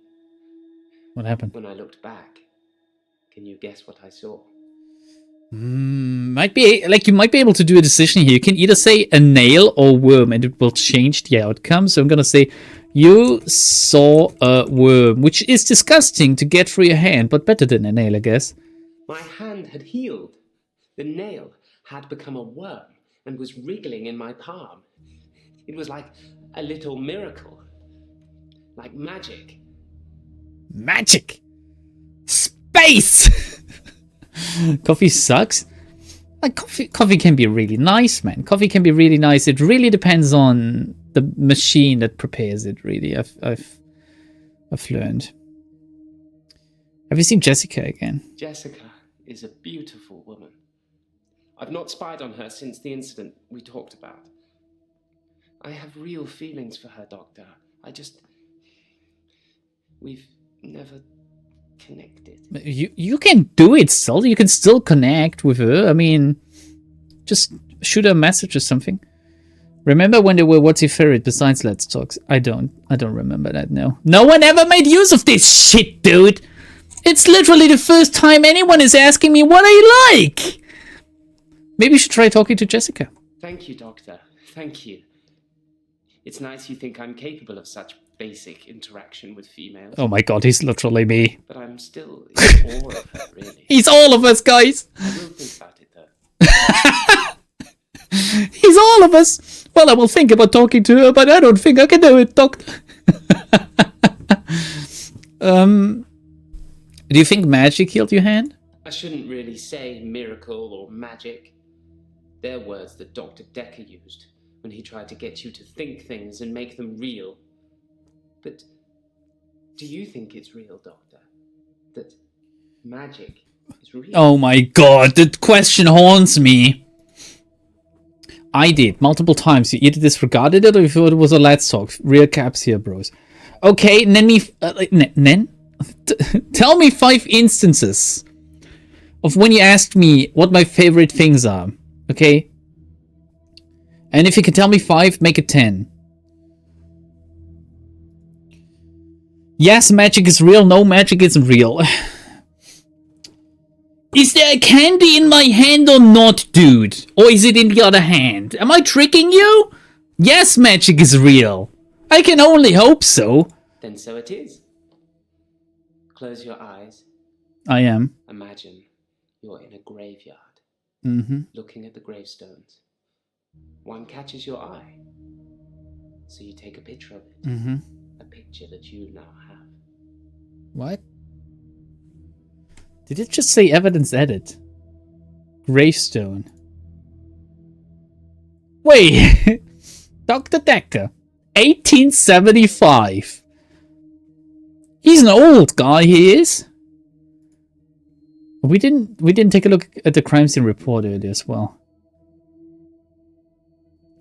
What happened? When I looked back, can you guess what I saw? Might be like you might be able to do a decision here. You can either say a nail or worm, and it will change the outcome. So I'm gonna say you saw a worm, which is disgusting to get through your hand, but better than a nail, I guess. My hand had healed. The nail had become a worm and was wriggling in my palm. It was like a little miracle, like magic. Magic, space. Coffee sucks. Like coffee can be really nice, man. Coffee can be really nice. It really depends on the machine that prepares it. Really, I've learned. Have you seen Jessica again? Jessica is a beautiful woman. I've not spied on her since the incident we talked about. I have real feelings for her, Doctor. We've never connected. You can do it still. You can still connect with her. I mean, just shoot her a message or something. Remember when they were What's Your Favorite besides Let's Talk? I don't remember that, no. No one ever made use of this shit, dude. It's literally the first time anyone is asking me what I like. Maybe you should try talking to Jessica. Thank you, Doctor. Thank you. It's nice you think I'm capable of such basic interaction with females. Oh my god, he's literally me. But I'm still in awe of her, really. He's all of us, guys. I will think about it, though. He's all of us. Well, I will think about talking to her, but I don't think I can do it, Doctor. Do you think magic healed your hand? I shouldn't really say miracle or magic. They're words that Dr. Dekker used when he tried to get you to think things and make them real. But do you think it's real, Doctor? That magic is real? Oh my god, that question haunts me. I did, multiple times. You either disregarded it or you thought it was a Let's Talk. Real caps here, bros. Okay, tell me 5 instances of when you asked me what my favorite things are. Okay? And if you can tell me 5, make it 10. Yes, magic is real. No, magic isn't real. Is there a candy in my hand or not, dude? Or is it in the other hand? Am I tricking you? Yes, magic is real. I can only hope so. Then so it is. Close your eyes. I am. Imagine you're in a graveyard, Mm-hmm. looking at the gravestones. One catches your eye, so you take a picture of it. Mm-hmm. A picture that you now have. What? Did it just say evidence edit? Gravestone. Wait! Dr. Dekker. 1875. He's an old guy, he is. We didn't take a look at the crime scene report earlier as well.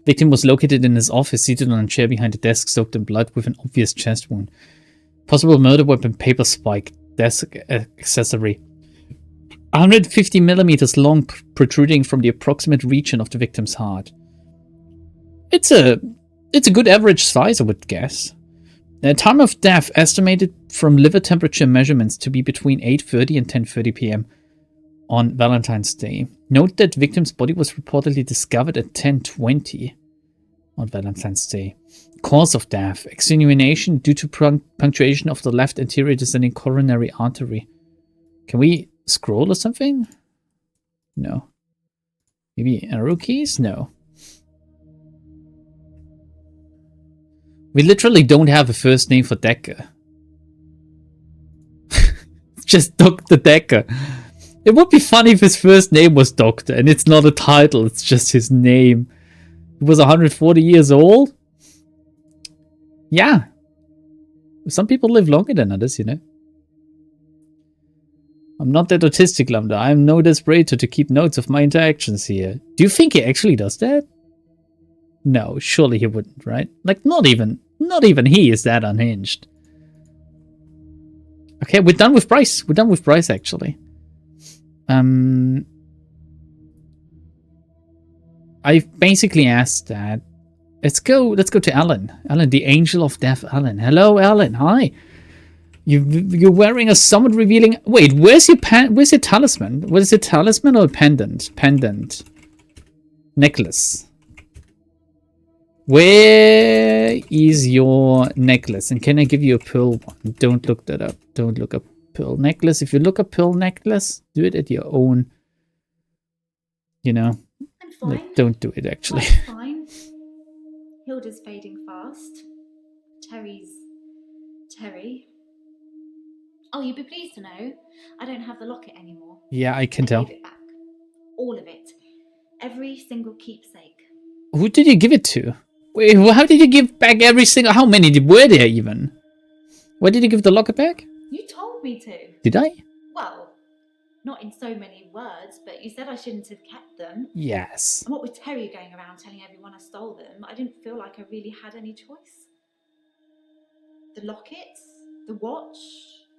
Victim was located in his office, seated on a chair behind a desk, soaked in blood with an obvious chest wound. Possible murder weapon, paper spike, desk accessory. 150 millimeters long, protruding from the approximate region of the victim's heart. It's a good average size, I would guess. The time of death estimated from liver temperature measurements to be between 8:30 and 10:30 p.m. on Valentine's Day. Note that victim's body was reportedly discovered at 10:20 on Valentine's Day. Cause of death: extenuation due to punctuation of the left anterior descending coronary artery. Can we scroll or something? No. Maybe arrow keys? No. We literally don't have a first name for Dekker. It's just Dr. Dekker. It would be funny if his first name was Doctor and it's not a title, it's just his name. He was 140 years old? Yeah. Some people live longer than others, you know. I'm not that autistic, Lambda. I'm no desperator to keep notes of my interactions here. Do you think he actually does that? No, surely he wouldn't, right? Like, not even he is that unhinged. Okay, we're done with Bryce. We're done with Bryce, actually. I've basically asked that. Let's go to Alan. Alan, the angel of death, Alan. Hello, Alan. Hi. You're wearing a somewhat revealing... Wait, where's your talisman? What is it, talisman or a pendant? Pendant. Necklace. Where is your necklace? And can I give you a pearl one? Don't look that up. Don't look up pearl necklace. If you look up pearl necklace, do it at your own... You know? I'm fine. Like, don't do it, actually. I'm fine. Hilda's fading fast. Terry's... Terry. Oh, you'd be pleased to know I don't have the locket anymore. Yeah, I can tell. Gave it back. All of it. Every single keepsake. Who did you give it to? Wait, how did you give back every single... How many were there even? Why did you give the locket back? You told me to. Did I? Well, not in so many words, but you said I shouldn't have kept them. Yes. And what with Terry going around telling everyone I stole them, I didn't feel like I really had any choice. The locket, the watch,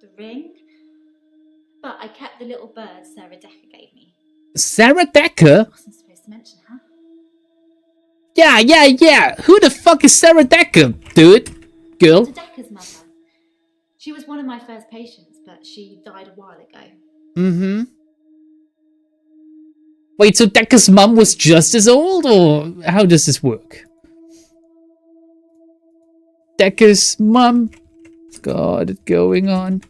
the ring. But I kept the little bird Sarah Dekker gave me. Sarah Dekker? I wasn't supposed to mention her. Yeah. Who the fuck is Sarah Dekker, dude? Girl? Dr. Dekker's mother. She was one of my first patients, but she died a while ago. Mm-hmm. Wait, so Dekker's mum was just as old, or how does this work? Dekker's mum? Got it going on.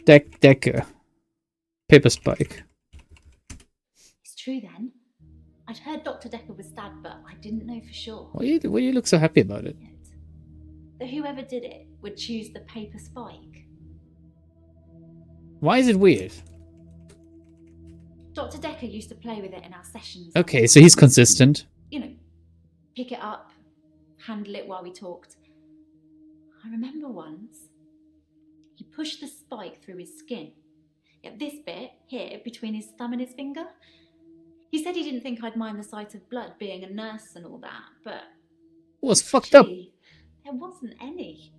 Dekker. Paper Spike. It's true then. I'd heard Dr. Dekker was stabbed, but I didn't know for sure. Why do you look so happy about it? That whoever did it would choose the paper spike. Why is it weird? Dr. Dekker used to play with it in our sessions. Okay, so he's consistent. You know, pick it up, handle it while we talked. I remember once, he pushed the spike through his skin. Yeah, this bit here between his thumb and his finger. He said he didn't think I'd mind the sight of blood being a nurse and all that, but... It was fucked up. There wasn't any.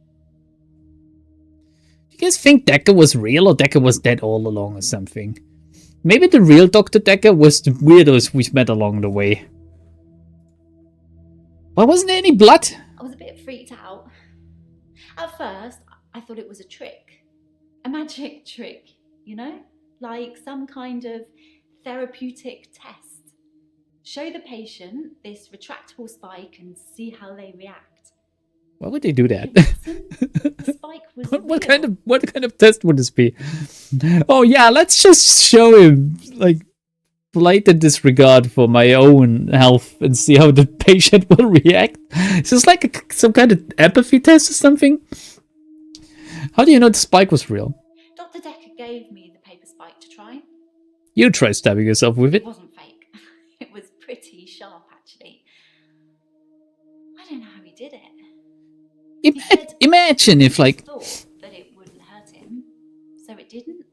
Do you guys think Dekker was real or Dekker was dead all along or something? Maybe the real Dr. Dekker was the weirdos we've met along the way. Why wasn't there any blood? I was a bit freaked out. At first, I thought it was a trick. A magic trick, you know? Like some kind of therapeutic test. Show the patient this retractable spike and see how they react. Why would they do that? The spike was what kind of test would this be? Oh yeah, let's just show him like blatant disregard for my own health and see how the patient will react. Is this like some kind of empathy test or something? How do you know the spike was real? Dr. Dekker gave me the paper spike to try. You try stabbing yourself with it. It wasn't fake. It was pretty sharp, actually. I don't know how he did it. Imagine if, like... thought that it wouldn't hurt him, so it didn't.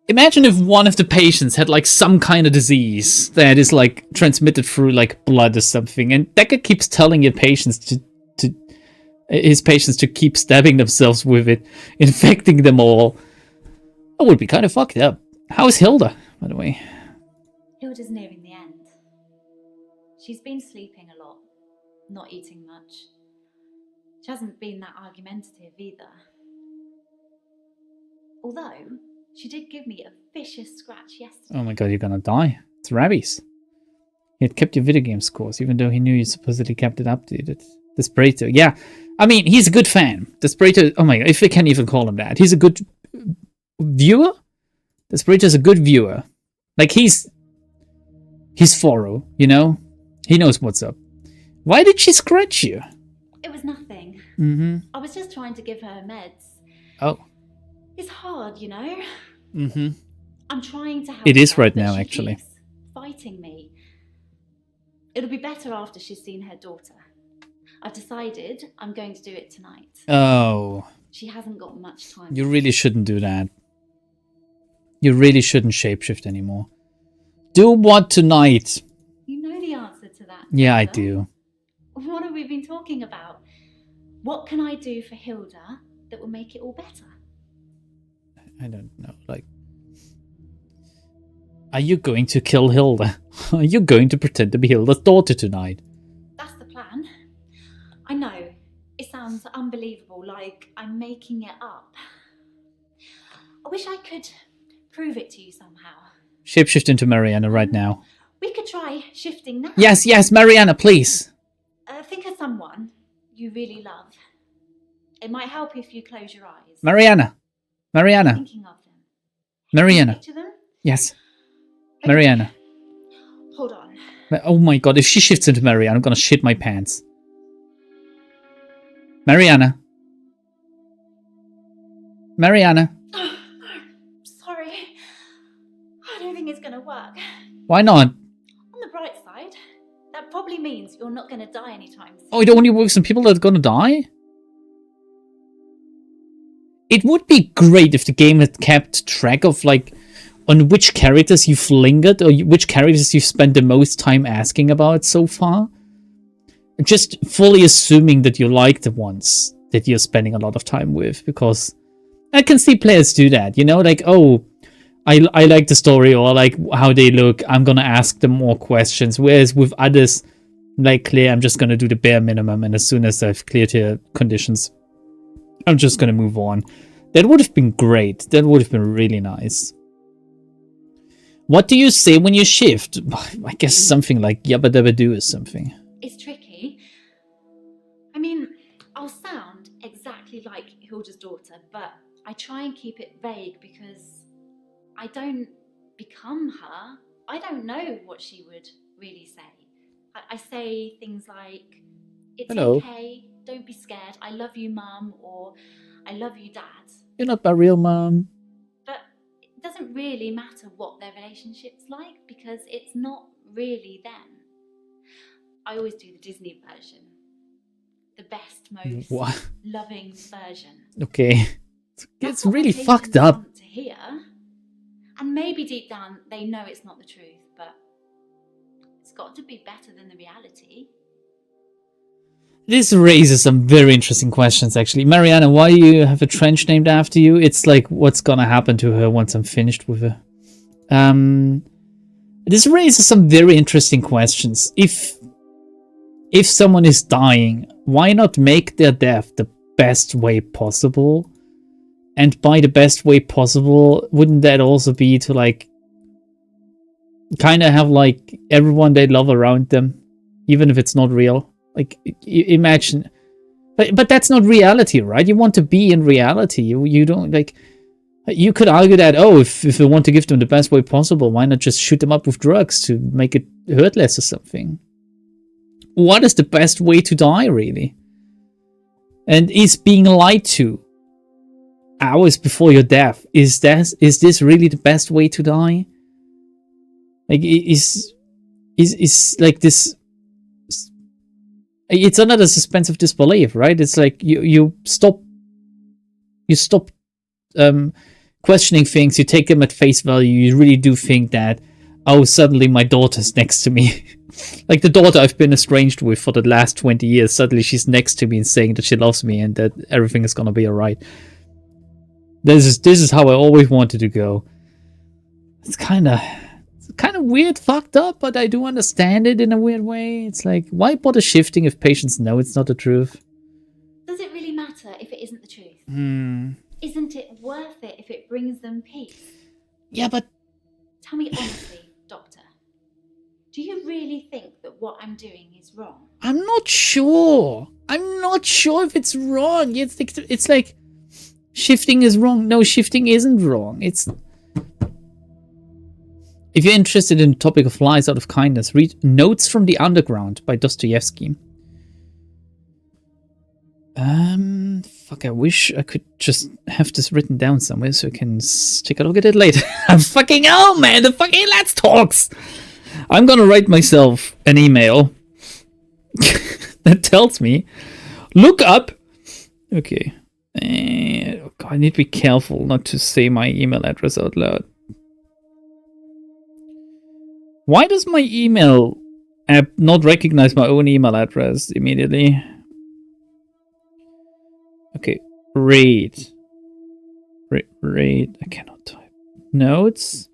Imagine if one of the patients had, like, some kind of disease that is, like, transmitted through, like, blood or something, and Dekker keeps telling his patients to keep stabbing themselves with it, infecting them all. That would be kind of fucked up. How's Hilda, by the way? Hilda's nearing the end. She's been sleeping a lot, not eating much. She hasn't been that argumentative either. Although, she did give me a vicious scratch yesterday. Oh my god, you're gonna die. It's rabies. He had kept your video game scores, even though he knew you supposedly kept it updated. Desperator, yeah. I mean, he's a good fan. Desperator, oh my god, if we can even call him that. He's a good viewer? Desperator's a good viewer. Like, he's thorough, you know? He knows what's up. Why did she scratch you? It was nothing. Mm-hmm. I was just trying to give her meds. Oh. It's hard, you know? Mm-hmm. I'm trying to help It is her, right but now, she actually. keeps fighting me. It'll be better after she's seen her daughter. I've decided I'm going to do it tonight. Oh. She hasn't got much time. You really shouldn't do that. You really shouldn't shapeshift anymore. Do what tonight? You know the answer to that. Yeah, I Doctor. do. What have we been talking about? What can I do for Hilda that will make it all better? I don't know, like... Are you going to kill Hilda? Are you going to pretend to be Hilda's daughter tonight? That's the plan. I know. It sounds unbelievable, like I'm making it up. I wish I could prove it to you somehow. Shapeshift into Mariana right now. We could try shifting now. Yes, yes, Mariana, please. Think of someone you really love. It might help if you close your eyes. Mariana. Mariana. Thinking of them. Mariana. Picture them? Yes. Okay. Mariana. Hold on. Oh my god, if she shifts into Mariana, I'm gonna shit my pants. Mariana. Mariana. Sorry. I don't think it's going to work. Why not? On the bright side, that probably means you're not going to die anytime soon. Oh, it only works on people that are gonna die? It would be great if the game had kept track of, like, on which characters you've lingered or which characters you've spent the most time asking about so far. Just fully assuming that you like the ones that you're spending a lot of time with, because I can see players do that, you know, like, oh, I like the story or I like how they look, I'm gonna ask them more questions, whereas with others, like Claire, I'm just gonna do the bare minimum, and as soon as I've cleared her conditions, I'm just gonna move on. That would have been great. That would have been really nice. What do you say when you shift? I guess something like yabba dabba do is something. It's tricky. I mean, I'll sound exactly like Hilda's daughter, but I try and keep it vague because I don't become her. I don't know what she would really say. I say things like, it's Hello. okay, don't be scared, I love you, Mum, or I love you, Dad. You're not my real mom. But it doesn't really matter what their relationship's like because it's not really them. I always do the Disney version. The best, most What? loving version. Okay. That's It's what my really patients fucked up. want to hear. And maybe deep down they know it's not the truth, but it's got to be better than the reality. This raises some very interesting questions, actually. Mariana, why do you have a trench named after you? It's like, what's gonna happen to her once I'm finished with her? This raises some very interesting questions. If someone is dying, why not make their death the best way possible? And by the best way possible, wouldn't that also be to, like, kind of have, like, everyone they love around them, even if it's not real? Like, imagine, but that's not reality, right? You want to be in reality. You don't, like, you could argue that, oh, if you want to give them the best way possible, why not just shoot them up with drugs to make it hurt less or something? What is the best way to die, really? And is being lied to hours before your death, is this really the best way to die? Like, is like this? It's another suspense of disbelief, right? It's like you stop questioning things. You take them at face value. You really do think that, oh, suddenly my daughter's next to me. Like the daughter I've been estranged with for the last 20 years, suddenly she's next to me and saying that she loves me and that everything is gonna be alright. This is how I always wanted to go. It's kind of weird, fucked up, but I do understand it in a weird way. It's like, why bother shifting if patients know it's not the truth? Does it really matter if it isn't the truth? Isn't it worth it if it brings them peace? Yeah, but... Tell me honestly, Doctor. Do you really think that what I'm doing is wrong? I'm not sure. I'm not sure if it's wrong. It's like shifting is wrong. No, shifting isn't wrong. It's... If you're interested in the topic of lies out of kindness, read Notes from the Underground by Dostoevsky. Fuck, I wish I could just have this written down somewhere so I can take a look at it later. Fucking hell, man, the fucking Let's Talks! I'm gonna write myself an email that tells me, look up... Okay. Oh God, I need to be careful not to say my email address out loud. Why does my email app not recognize my own email address immediately? Okay, read. Read. I cannot type. Notes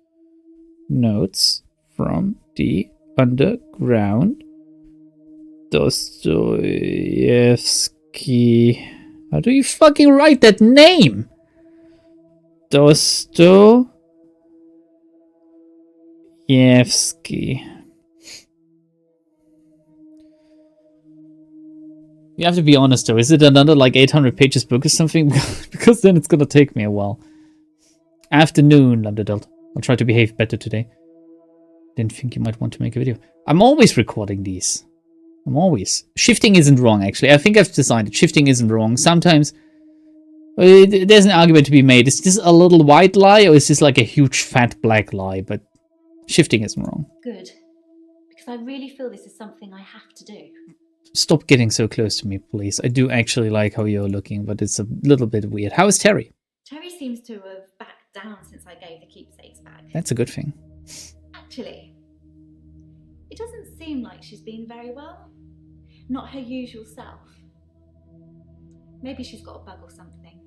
from the underground. Dostoevsky. How do you fucking write that name? Dostoevsky. You have to be honest though, is it another like 800 pages book or something? Because then it's gonna take me a while. Afternoon, lambdadelta. I'll try to behave better today. Didn't think you might want to make a video. I'm always recording these. I'm always. Shifting isn't wrong, actually. I think I've decided shifting isn't wrong. Sometimes there's an argument to be made. Is this a little white lie or is this like a huge fat black lie? But shifting isn't wrong. Good. Because I really feel this is something I have to do. Stop getting so close to me, please. I do actually like how you're looking, but it's a little bit weird. How is Terry? Terry seems to have backed down since I gave the keepsakes back. That's a good thing. Actually, it doesn't seem like she's been very well. Not her usual self. Maybe she's got a bug or something.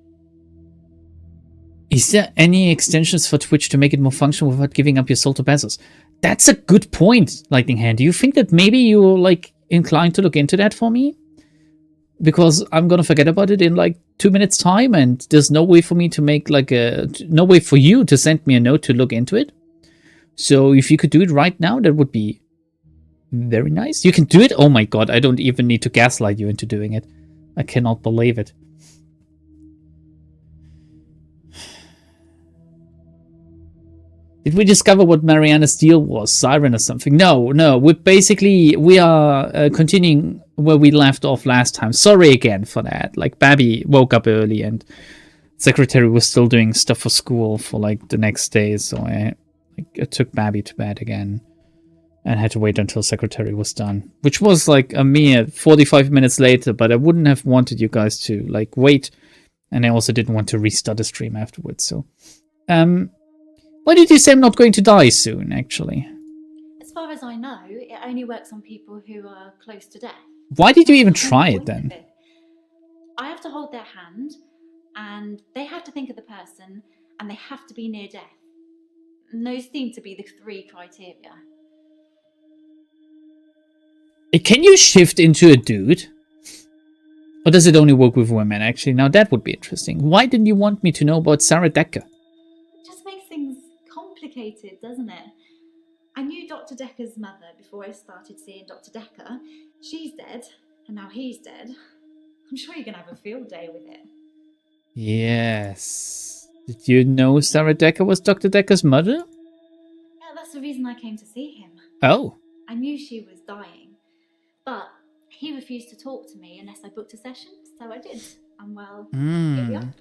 Is there any extensions for Twitch to make it more functional without giving up your soul to Bezos? That's a good point, Lightning Hand. Do you think that maybe you're like inclined to look into that for me? Because I'm gonna forget about it in like 2 minutes time and there's no way for me to make like no way for you to send me a note to look into it. So if you could do it right now, that would be very nice. You can do it? Oh my God, I don't even need to gaslight you into doing it. I cannot believe it. Did we discover what Mariana's deal was? Siren or something? No. We are continuing where we left off last time. Sorry again for that. Like, Babby woke up early and Secretary was still doing stuff for school for like the next day. So I took Babby to bed again and had to wait until Secretary was done. Which was like a mere 45 minutes later, but I wouldn't have wanted you guys to like wait. And I also didn't want to restart the stream afterwards. So, why did you say I'm not going to die soon, actually? As far as I know, it only works on people who are close to death. Why did you even try it then? I have to hold their hand, and they have to think of the person, and they have to be near death. And those seem to be the 3 criteria. Can you shift into a dude? Or does it only work with women, actually? Now that would be interesting. Why didn't you want me to know about Sarah Dekker? It just makes things complicated, doesn't it? I knew Dr. Dekker's mother before I started seeing Dr. Dekker. She's dead, and now he's dead. I'm sure you're going to have a field day with it. Yes. Did you know Sarah Dekker was Dr. Dekker's mother? Yeah, that's the reason I came to see him. Oh. I knew she was dying, but he refused to talk to me unless I booked a session, so I did. And well, here we are.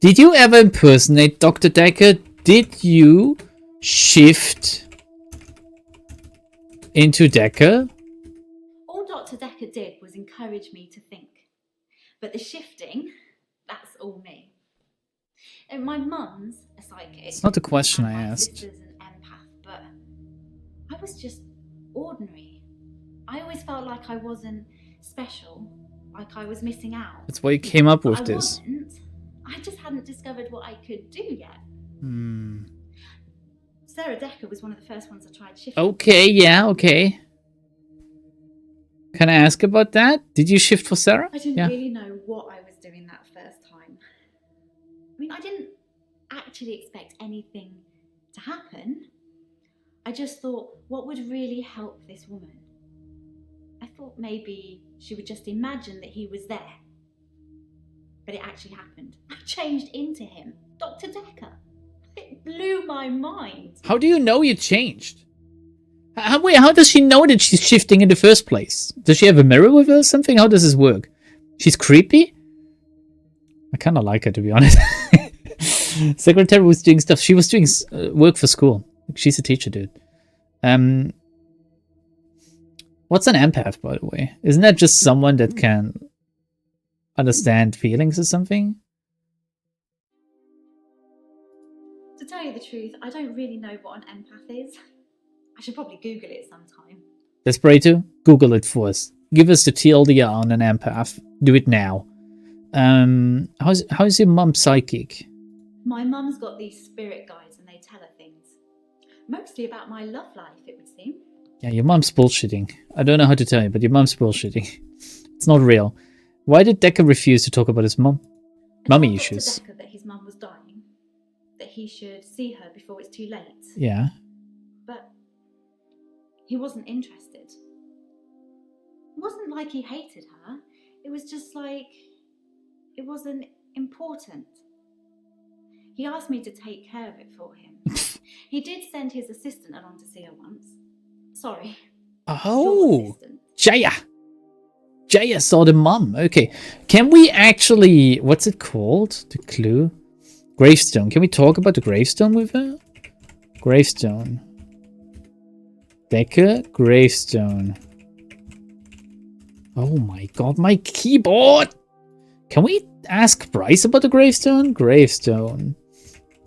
Did you ever impersonate Dr. Dekker? Did you shift into Dekker? All Dr. Dekker did was encourage me to think. But the shifting, that's all me. And my mum's a psychic. It's not the question I my asked. sister's an empath, but I was just ordinary. I always felt like I wasn't special, like I was missing out. That's why you came up with I this. wasn't. I just hadn't discovered what I could do yet. Sarah Dekker was one of the first ones I tried shifting. Okay, yeah, okay. Can I ask about that? Did you shift for Sarah? I didn't really know what I was doing that first time. I mean, I didn't actually expect anything to happen. I just thought, what would really help this woman? I thought maybe she would just imagine that he was there. But it actually happened. I changed into him, Dr. Dekker. It blew my mind. How do you know you changed? Wait, how does she know that she's shifting in the first place? Does she have a mirror with her or something? How does this work? She's creepy? I kind of like her, to be honest. Secretary was doing stuff. She was doing work for school. She's a teacher, dude. What's an empath, by the way? Isn't that just someone that can understand feelings or something? To tell you the truth, I don't really know what an empath is. I should probably Google it sometime. Desperado, Google it for us. Give us the TLDR on an empath. Do it now. How's your mum psychic? My mum's got these spirit guides and they tell her things. Mostly about my love life, it would seem. Yeah, your mum's bullshitting. I don't know how to tell you, but your mum's bullshitting. It's not real. Why did Dekker refuse to talk about his mum? Mummy issues. Dekker that his mum was dying. That he should see her before it's too late. Yeah. But he wasn't interested. It wasn't like he hated her. It was just like it wasn't important. He asked me to take care of it for him. He did send his assistant along to see her once. Sorry. Oh, Jaya. Jaya saw the mum. Okay. Can we actually... What's it called? The clue? Gravestone. Can we talk about the gravestone with her? Gravestone. Dekker, gravestone. Oh my god, my keyboard! Can we ask Bryce about the gravestone? Gravestone.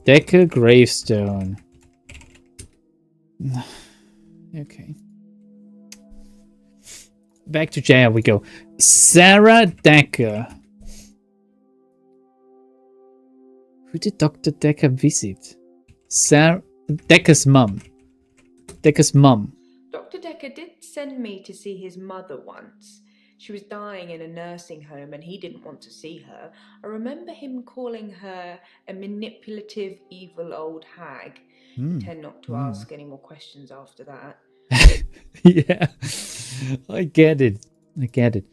Dekker, gravestone. Okay. Back to Jaya we go. Sarah Dekker. Who did Dr. Dekker visit? Sarah Dekker's mum. Dekker's mum. Dr. Dekker did send me to see his mother once. She was dying in a nursing home and he didn't want to see her. I remember him calling her a manipulative, evil old hag. Tend not to ask any more questions after that. Yeah, I get it. I get it.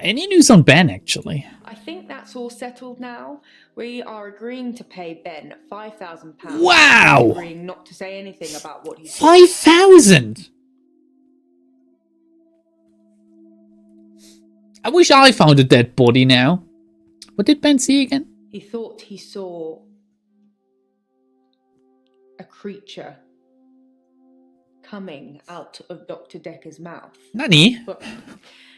Any news on Ben, actually? I think that's all settled now. We are agreeing to pay Ben £5,000. Wow! Agreeing not to say anything about what he said. 5,000! I wish I found a dead body now. What did Ben see again? He thought he saw a creature coming out of Dr. Dekker's mouth. Nani? But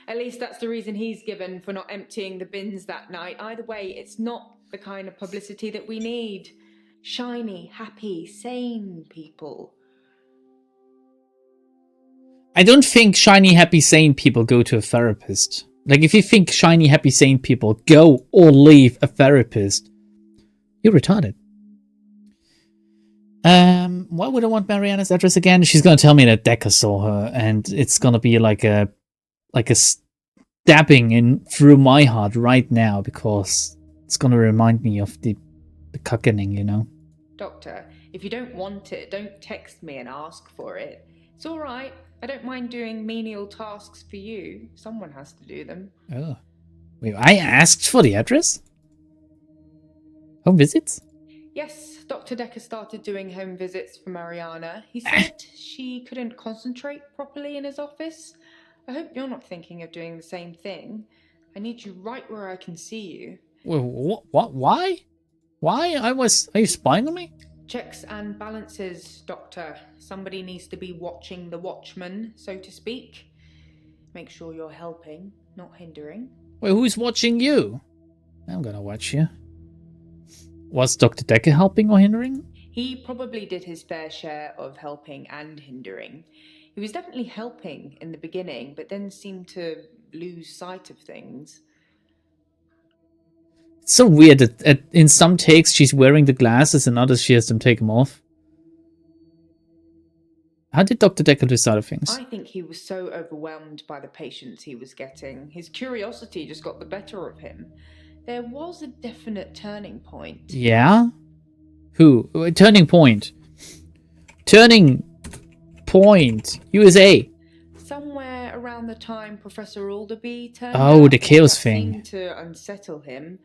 at least that's the reason he's given for not emptying the bins that night. Either way, it's not the kind of publicity that we need. Shiny, happy, sane people. I don't think shiny, happy, sane people go to a therapist. Like, if you think shiny, happy, sane people go or leave a therapist, you're retarded. Why would I want Mariana's address again? She's gonna tell me that Dekker saw her, and it's gonna be like a stabbing in through my heart right now, because it's gonna remind me of the cuckening, you know. Doctor, if you don't want it, don't text me and ask for it. It's all right. I don't mind doing menial tasks for you. Someone has to do them. Oh, wait, I asked for the address? Home visits? Yes, Dr. Dekker started doing home visits for Mariana. He said she couldn't concentrate properly in his office. I hope you're not thinking of doing the same thing. I need you right where I can see you. Well, what? Why? Why? Are you spying on me? Checks and balances, Doctor. Somebody needs to be watching the watchman, so to speak. Make sure you're helping, not hindering. Wait, who's watching you? I'm gonna watch you. Was Dr. Dekker helping or hindering? He probably did his fair share of helping and hindering. He was definitely helping in the beginning, but then seemed to lose sight of things. It's so weird that in some takes she's wearing the glasses and others she has them take them off. How did Dr. Dekker do side of things? I think he was so overwhelmed by the patients he was getting. His curiosity just got the better of him. There was a definite turning point. Yeah? Who? Turning point. Turning point. USA. Somewhere around the time Professor Alderby turned Oh, up, the chaos that thing. seemed to unsettle him.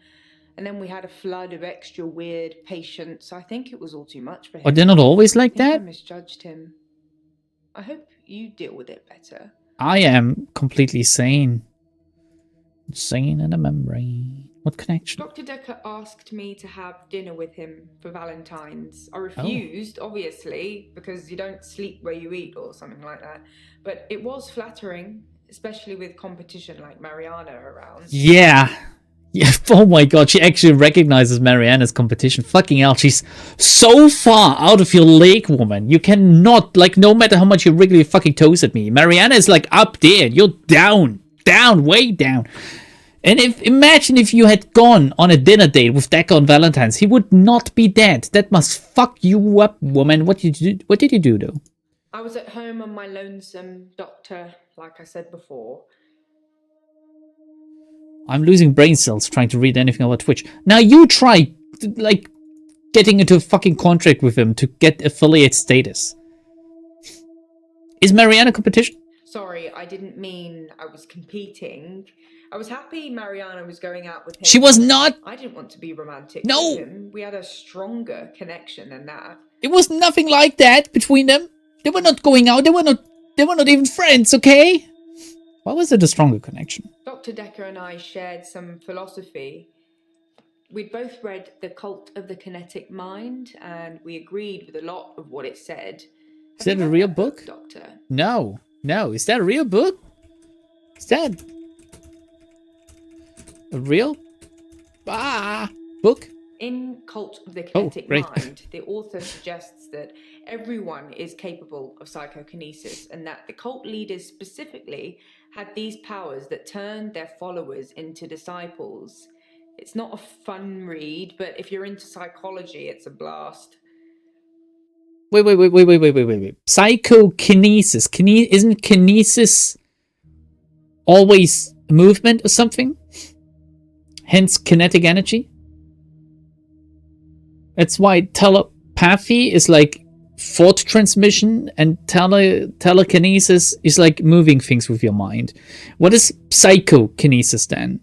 And then we had a flood of extra weird patients. I think it was all too much for him. Are they not always like I think I that? misjudged him. I hope you deal with it better. I am completely sane. Insane in a membrane. What connection? Dr. Dekker asked me to have dinner with him for Valentine's. I Oh. refused, obviously, because you don't sleep where you eat or something like that. But it was flattering, especially with competition like Mariana around. Yeah. Yeah. Oh my god, she actually recognizes Mariana's competition. Fucking hell, she's so far out of your league, woman. You cannot, like, no matter how much you wriggle your fucking toes at me. Mariana is like up there. You're down. Down, way down. And imagine if you had gone on a dinner date with Dekker on Valentine's. He would not be dead. That must fuck you up, woman. What did you do, though? I was at home on my lonesome, Doctor, like I said before. I'm losing brain cells trying to read anything about Twitch. Now you try, like, getting into a fucking contract with him to get affiliate status. Is Mariana competition? Sorry, I didn't mean I was competing. I was happy Mariana was going out with him. She was not. I didn't want to be romantic No. with him. We had a stronger connection than that. It was nothing like that between them. They were not going out. They were not even friends, okay? Why was it a stronger connection? Dr. Dekker and I shared some philosophy. We'd both read The Cult of the Kinetic Mind, and we agreed with a lot of what it said. Is that a real book? Doctor? No. Is that a real book? Is that a real book? In Cult of the Kinetic great. Mind, the author suggests that everyone is capable of psychokinesis and that the cult leaders specifically had these powers that turned their followers into disciples. It's not a fun read, but if you're into psychology, it's a blast. Wait. Psychokinesis. Isn't kinesis always movement or something? Hence kinetic energy? That's why telepathy is like thought transmission and telekinesis is like moving things with your mind. What is psychokinesis then?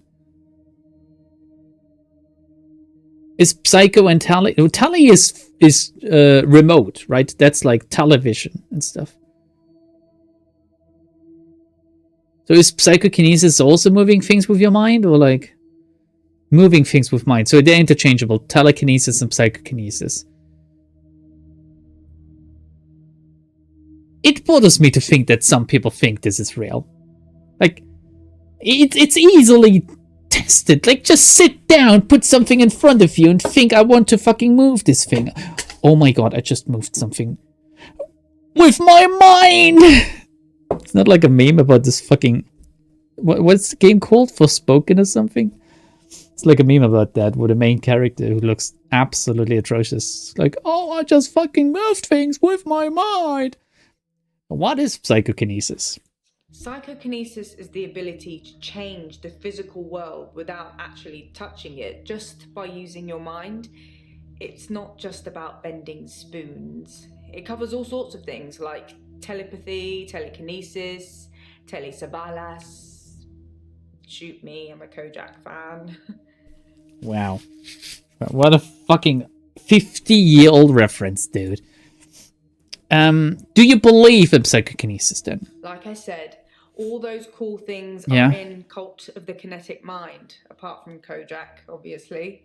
Is psycho and tele... No, tele is remote, right? That's like television and stuff. So is psychokinesis also moving things with your mind, or like moving things with mind? So they're interchangeable, telekinesis and psychokinesis. It bothers me to think that some people think this is real. Like, it's easily tested. Like, just sit down, put something in front of you, and think, I want to fucking move this thing. Oh my god, I just moved something with my mind! It's not like a meme about this fucking... What's the game called? Forspoken or something? It's like a meme about that, with a main character who looks absolutely atrocious. Like, oh, I just fucking moved things with my mind! What is psychokinesis? Psychokinesis is the ability to change the physical world without actually touching it, just by using your mind. It's not just about bending spoons. It covers all sorts of things like telepathy, telekinesis, telesabalas. Shoot me, I'm a Kojak fan. Wow. What a fucking 50-year-old reference, dude. Do you believe in psychokinesis then? Like I said, all those cool things Yeah. are in Cult of the Kinetic Mind, apart from Kojak, obviously.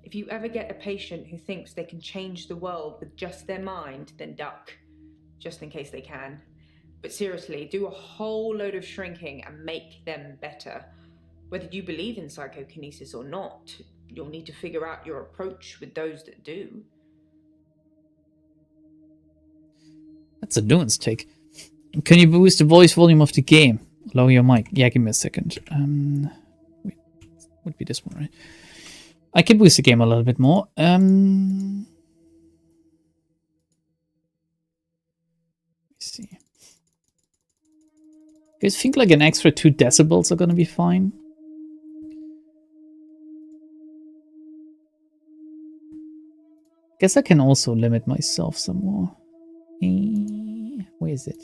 If you ever get a patient who thinks they can change the world with just their mind, then duck, just in case they can. But seriously, do a whole load of shrinking and make them better. Whether you believe in psychokinesis or not, you'll need to figure out your approach with those that do. That's a nuanced take. Can you boost the voice volume of the game? Lower your mic. Yeah, give me a second. Wait, would be this one, right? I can boost the game a little bit more. Let me see. You guys think like an extra 2 decibels are gonna be fine? Guess I can also limit myself some more. Where is it?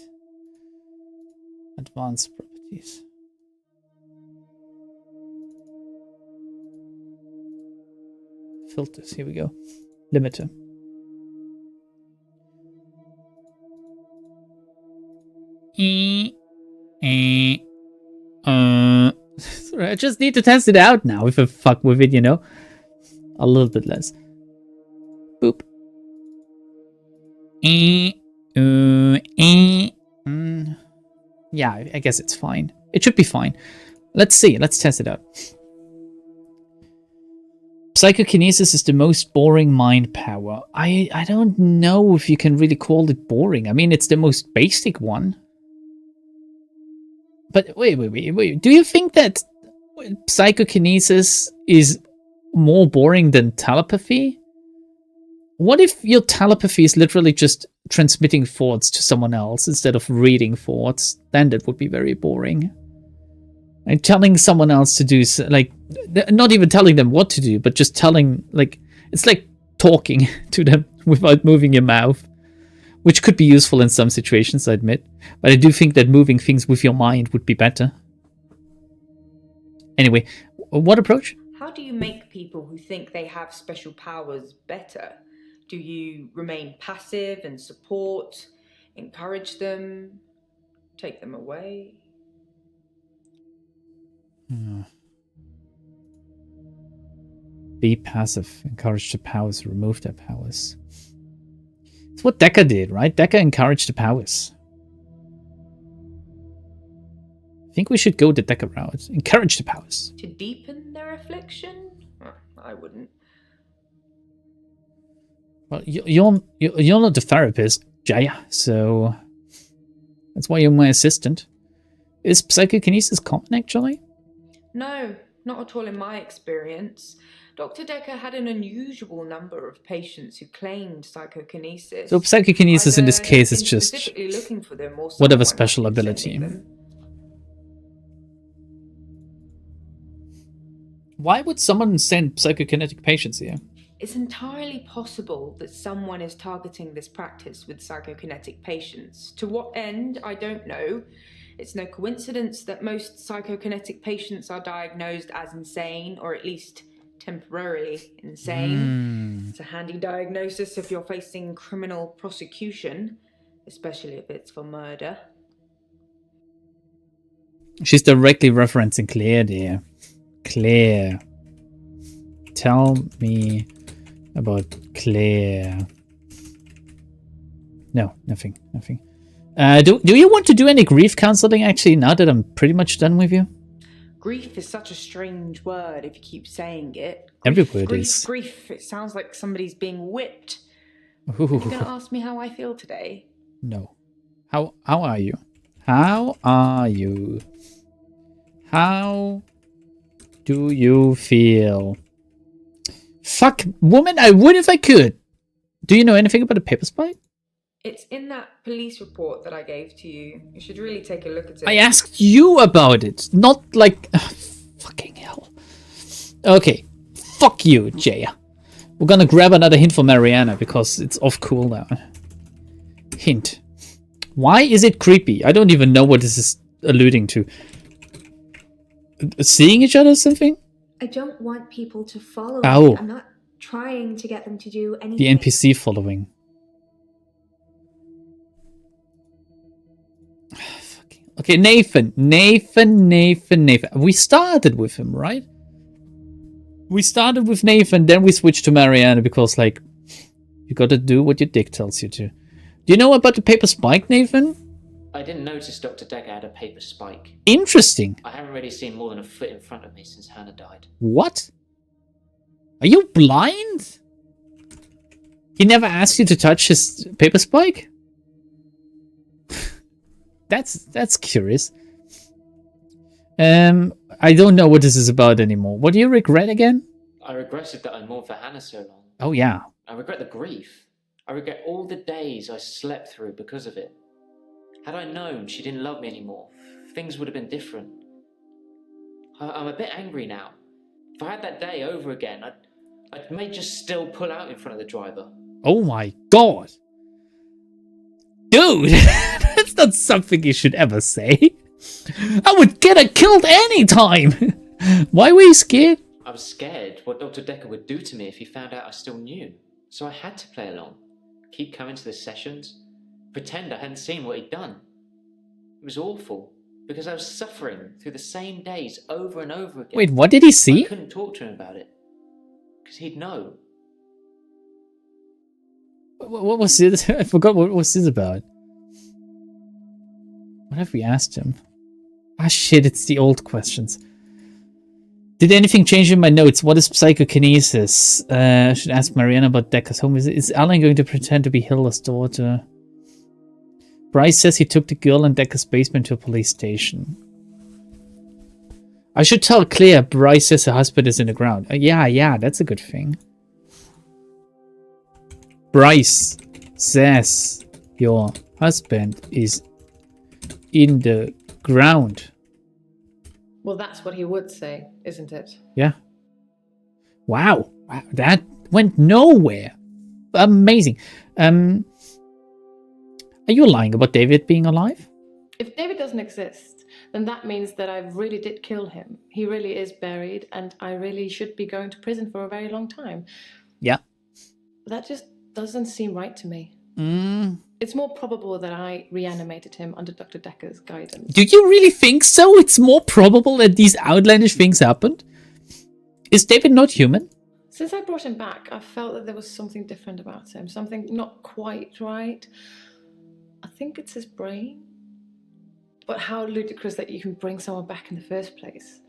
Advanced properties. Filters, here we go. Limiter. I just need to test it out now if I fuck with it, you know? A little bit less. Boop. Yeah, I guess it's fine. It should be fine. Let's see. Let's test it out. Psychokinesis is the most boring mind power. I don't know if you can really call it boring. I mean, it's the most basic one. But wait. Do you think that psychokinesis is more boring than telepathy? What if your telepathy is literally just transmitting thoughts to someone else instead of reading thoughts? Then that would be very boring. And telling someone else to do, like, not even telling them what to do, but just telling, like, it's like talking to them without moving your mouth, which could be useful in some situations, I admit. But I do think that moving things with your mind would be better. Anyway, what approach? How do you make people who think they have special powers better? Do you remain passive and support, encourage them, take them away? Be passive, encourage the powers, remove their powers. It's what Dekker did, right? Dekker encouraged the powers. I think we should go the Dekker route. Encourage the powers. To deepen their affliction? I wouldn't. Well, you're not the therapist, Jaya, so that's why you're my assistant. Is psychokinesis common, actually? No, not at all in my experience. Dr. Dekker had an unusual number of patients who claimed psychokinesis. So psychokinesis in this case is just specifically looking for them or whatever someone special actually ability. sending them. Why would someone send psychokinetic patients here? It's entirely possible that someone is targeting this practice with psychokinetic patients. To what end, I don't know. It's no coincidence that most psychokinetic patients are diagnosed as insane, or at least temporarily insane. It's a handy diagnosis if you're facing criminal prosecution, especially if it's for murder. She's directly referencing Claire there. Claire. Tell me about Claire. No, nothing. Do you want to do any grief counseling, actually, now that I'm pretty much done with you? Grief is such a strange word if you keep saying it. Every word is. Grief. It sounds like somebody's being whipped. Ooh. Are you going to ask me how I feel today? No. How are you? How are you? How do you feel? Fuck, woman, I would if I could. Do you know anything about a paper spike? It's in that police report that I gave to you. You should really take a look at it. I asked you about it, not like... fucking hell. Okay, fuck you, Jaya. We're gonna grab another hint for Mariana, because it's off cooldown. Hint. Why is it creepy? I don't even know what this is alluding to. Seeing each other or something? I don't want people to follow Ow. me. I'm not trying to get them to do anything. The NPC following. Okay, Nathan. We started with him, right? We started with Nathan, then we switched to Mariana because, like, you gotta do what your dick tells you to. Do you know about the paper spike, Nathan? I didn't notice Dr. Dekker had a paper spike. Interesting. I haven't really seen more than a foot in front of me since Hannah died. What? Are you blind? He never asked you to touch his paper spike? That's curious. I don't know what this is about anymore. What do you regret again? I regretted that I mourned for Hannah so long. Oh yeah. I regret the grief. I regret all the days I slept through because of it. Had I known she didn't love me anymore, things would have been different. I'm a bit angry now. If I had that day over again, I may just still pull out in front of the driver. Oh my god. Dude, that's not something you should ever say. I would get her killed anytime. Why were you scared? I was scared what Dr. Dekker would do to me if he found out I still knew. So I had to play along. Keep coming to the sessions. Pretend I hadn't seen what he'd done. It was awful. because I was suffering through the same days over and over again. Wait, what did he see? I couldn't talk to him about it, because he'd know. What was it? I forgot what was this about. What have we asked him? Ah, shit, it's the old questions. Did anything change in my notes? What is psychokinesis? I should ask Mariana about Dekker's home. Is Alan going to pretend to be Hilda's daughter? Bryce says he took the girl in Dekker's basement to a police station. I should tell Claire Bryce says her husband is in the ground. Yeah, that's a good thing. Bryce says your husband is in the ground. Well, that's what he would say, isn't it? Yeah. Wow, that went nowhere. Amazing. Are you lying about David being alive? If David doesn't exist, then that means that I really did kill him. He really is buried, and I really should be going to prison for a very long time. Yeah. That just doesn't seem right to me. It's more probable that I reanimated him under Dr. Dekker's guidance. Do you really think so? It's more probable that these outlandish things happened? Is David not human? Since I brought him back, I felt that there was something different about him. Something not quite right. I think it's his brain. But how ludicrous that you can bring someone back in the first place.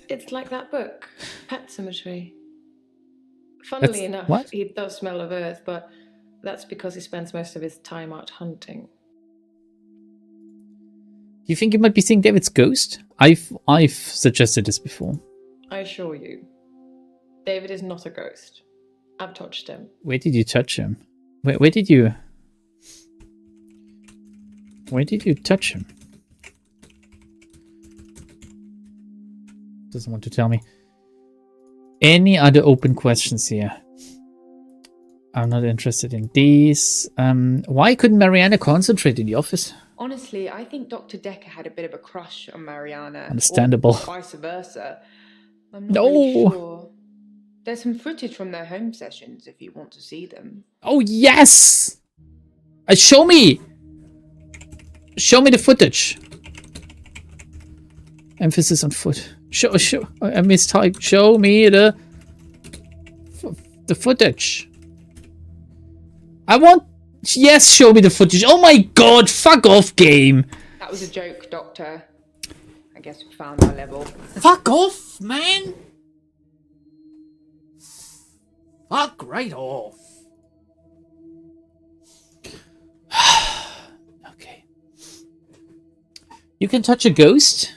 It's like that book, Pet Cemetery. Funnily enough, what? he does smell of earth, but that's because he spends most of his time out hunting. Do you think you might be seeing David's ghost? I've suggested this before. I assure you, David is not a ghost. I've touched him. Where did you touch him? Where did you touch him? Doesn't want to tell me. Any other open questions here? I'm not interested in these. Why couldn't Mariana concentrate in the office? Honestly, I think Dr. Dekker had a bit of a crush on Mariana. Understandable. Or vice versa. I'm not really sure. There's some footage from their home sessions if you want to see them. Oh, yes! Show me! Show me the footage. Emphasis on foot. Show. I mistyped. Show me the footage. I want... Yes, show me the footage. Oh my god, fuck off, game. That was a joke, Doctor. I guess we found our level. Fuck off, man. Fuck right off. Okay. You can touch a ghost?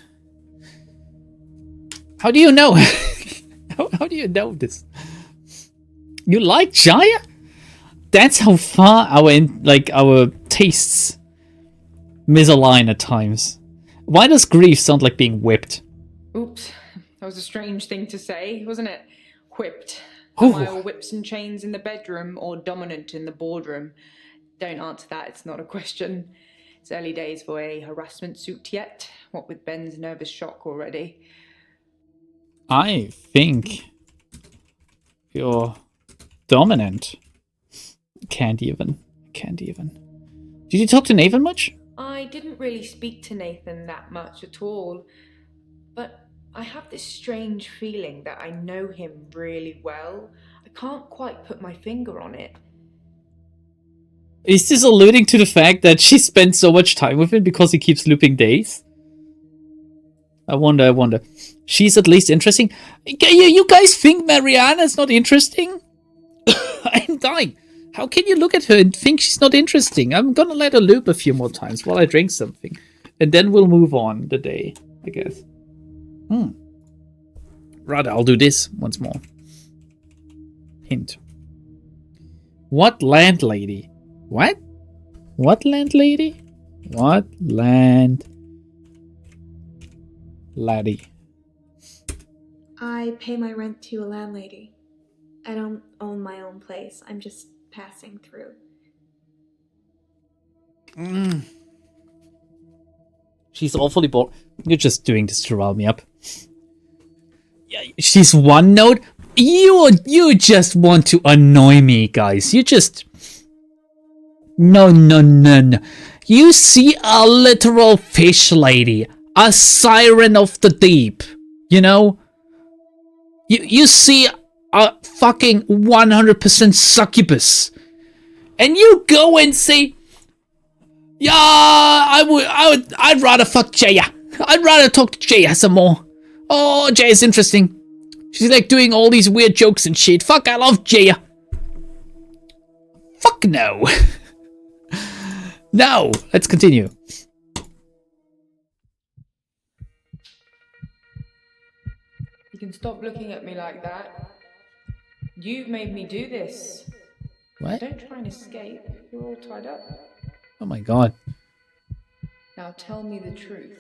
How do you know? How do you know this? You like Jaya? That's how far our tastes misalign at times. Why does grief sound like being whipped? Oops, that was a strange thing to say, wasn't it? Whipped. Ooh. Am I all whips and chains in the bedroom or dominant in the boardroom? Don't answer that, it's not a question. It's early days for a harassment suit yet, what with Ben's nervous shock already. I think you're dominant. Can't even. Did you talk to Nathan much? I didn't really speak to Nathan that much at all, but I have this strange feeling that I know him really well. I can't quite put my finger on it. Is this alluding to the fact that she spent so much time with him because he keeps looping days? I wonder. She's at least interesting. You guys think Mariana's not interesting? I'm dying. How can you look at her and think she's not interesting? I'm gonna let her loop a few more times while I drink something. And then we'll move on the day, I guess. Rather, I'll do this once more. Hint. What landlady? What? What landlady? What land laddie? I pay my rent to a landlady. I don't own my own place. I'm just passing through. She's awfully bored. You're just doing this to rile me up. Yeah, she's one note. You just want to annoy me, guys. You just... No. You see a literal fish lady, a siren of the deep, you know? You see a fucking 100% succubus, and you go and say, yeah, I'd rather fuck Jaya. I'd rather talk to Jaya some more. Oh, Jaya's interesting. She's like doing all these weird jokes and shit. Fuck, I love Jaya. Fuck no. No, let's continue. You can stop looking at me like that. You've made me do this. What? Don't try and escape. You're all tied up. Oh my god. Now tell me the truth.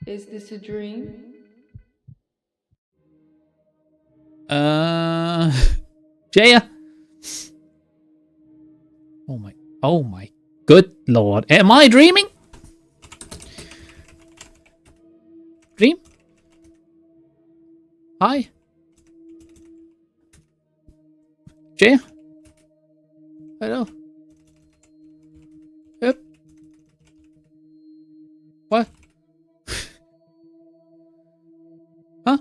Is this a dream? Jaya. Oh my good lord. Am I dreaming? Dream? Hi? Jaya? Hello? Yep. What? Huh?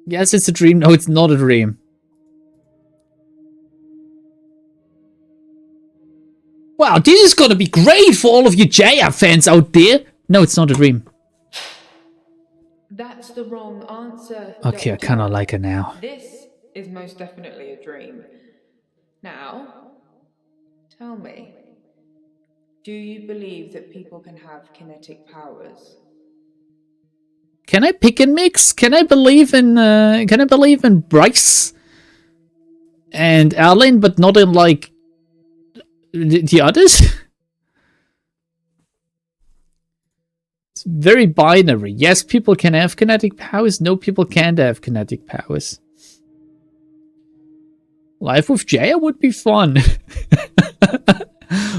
Yes, it's a dream. No, it's not a dream. Wow, this is gonna be great for all of you Jaya fans out there. No, it's not a dream. That's the wrong answer. Okay, I Doctor. kinda like her now. This is most definitely a dream. Now, tell me, do you believe that people can have kinetic powers? Can I pick and mix? Can I believe in Bryce and Alan, but not in like the others? It's very binary. Yes, people can have kinetic powers. No, people can't have kinetic powers. Life with Jaya would be fun.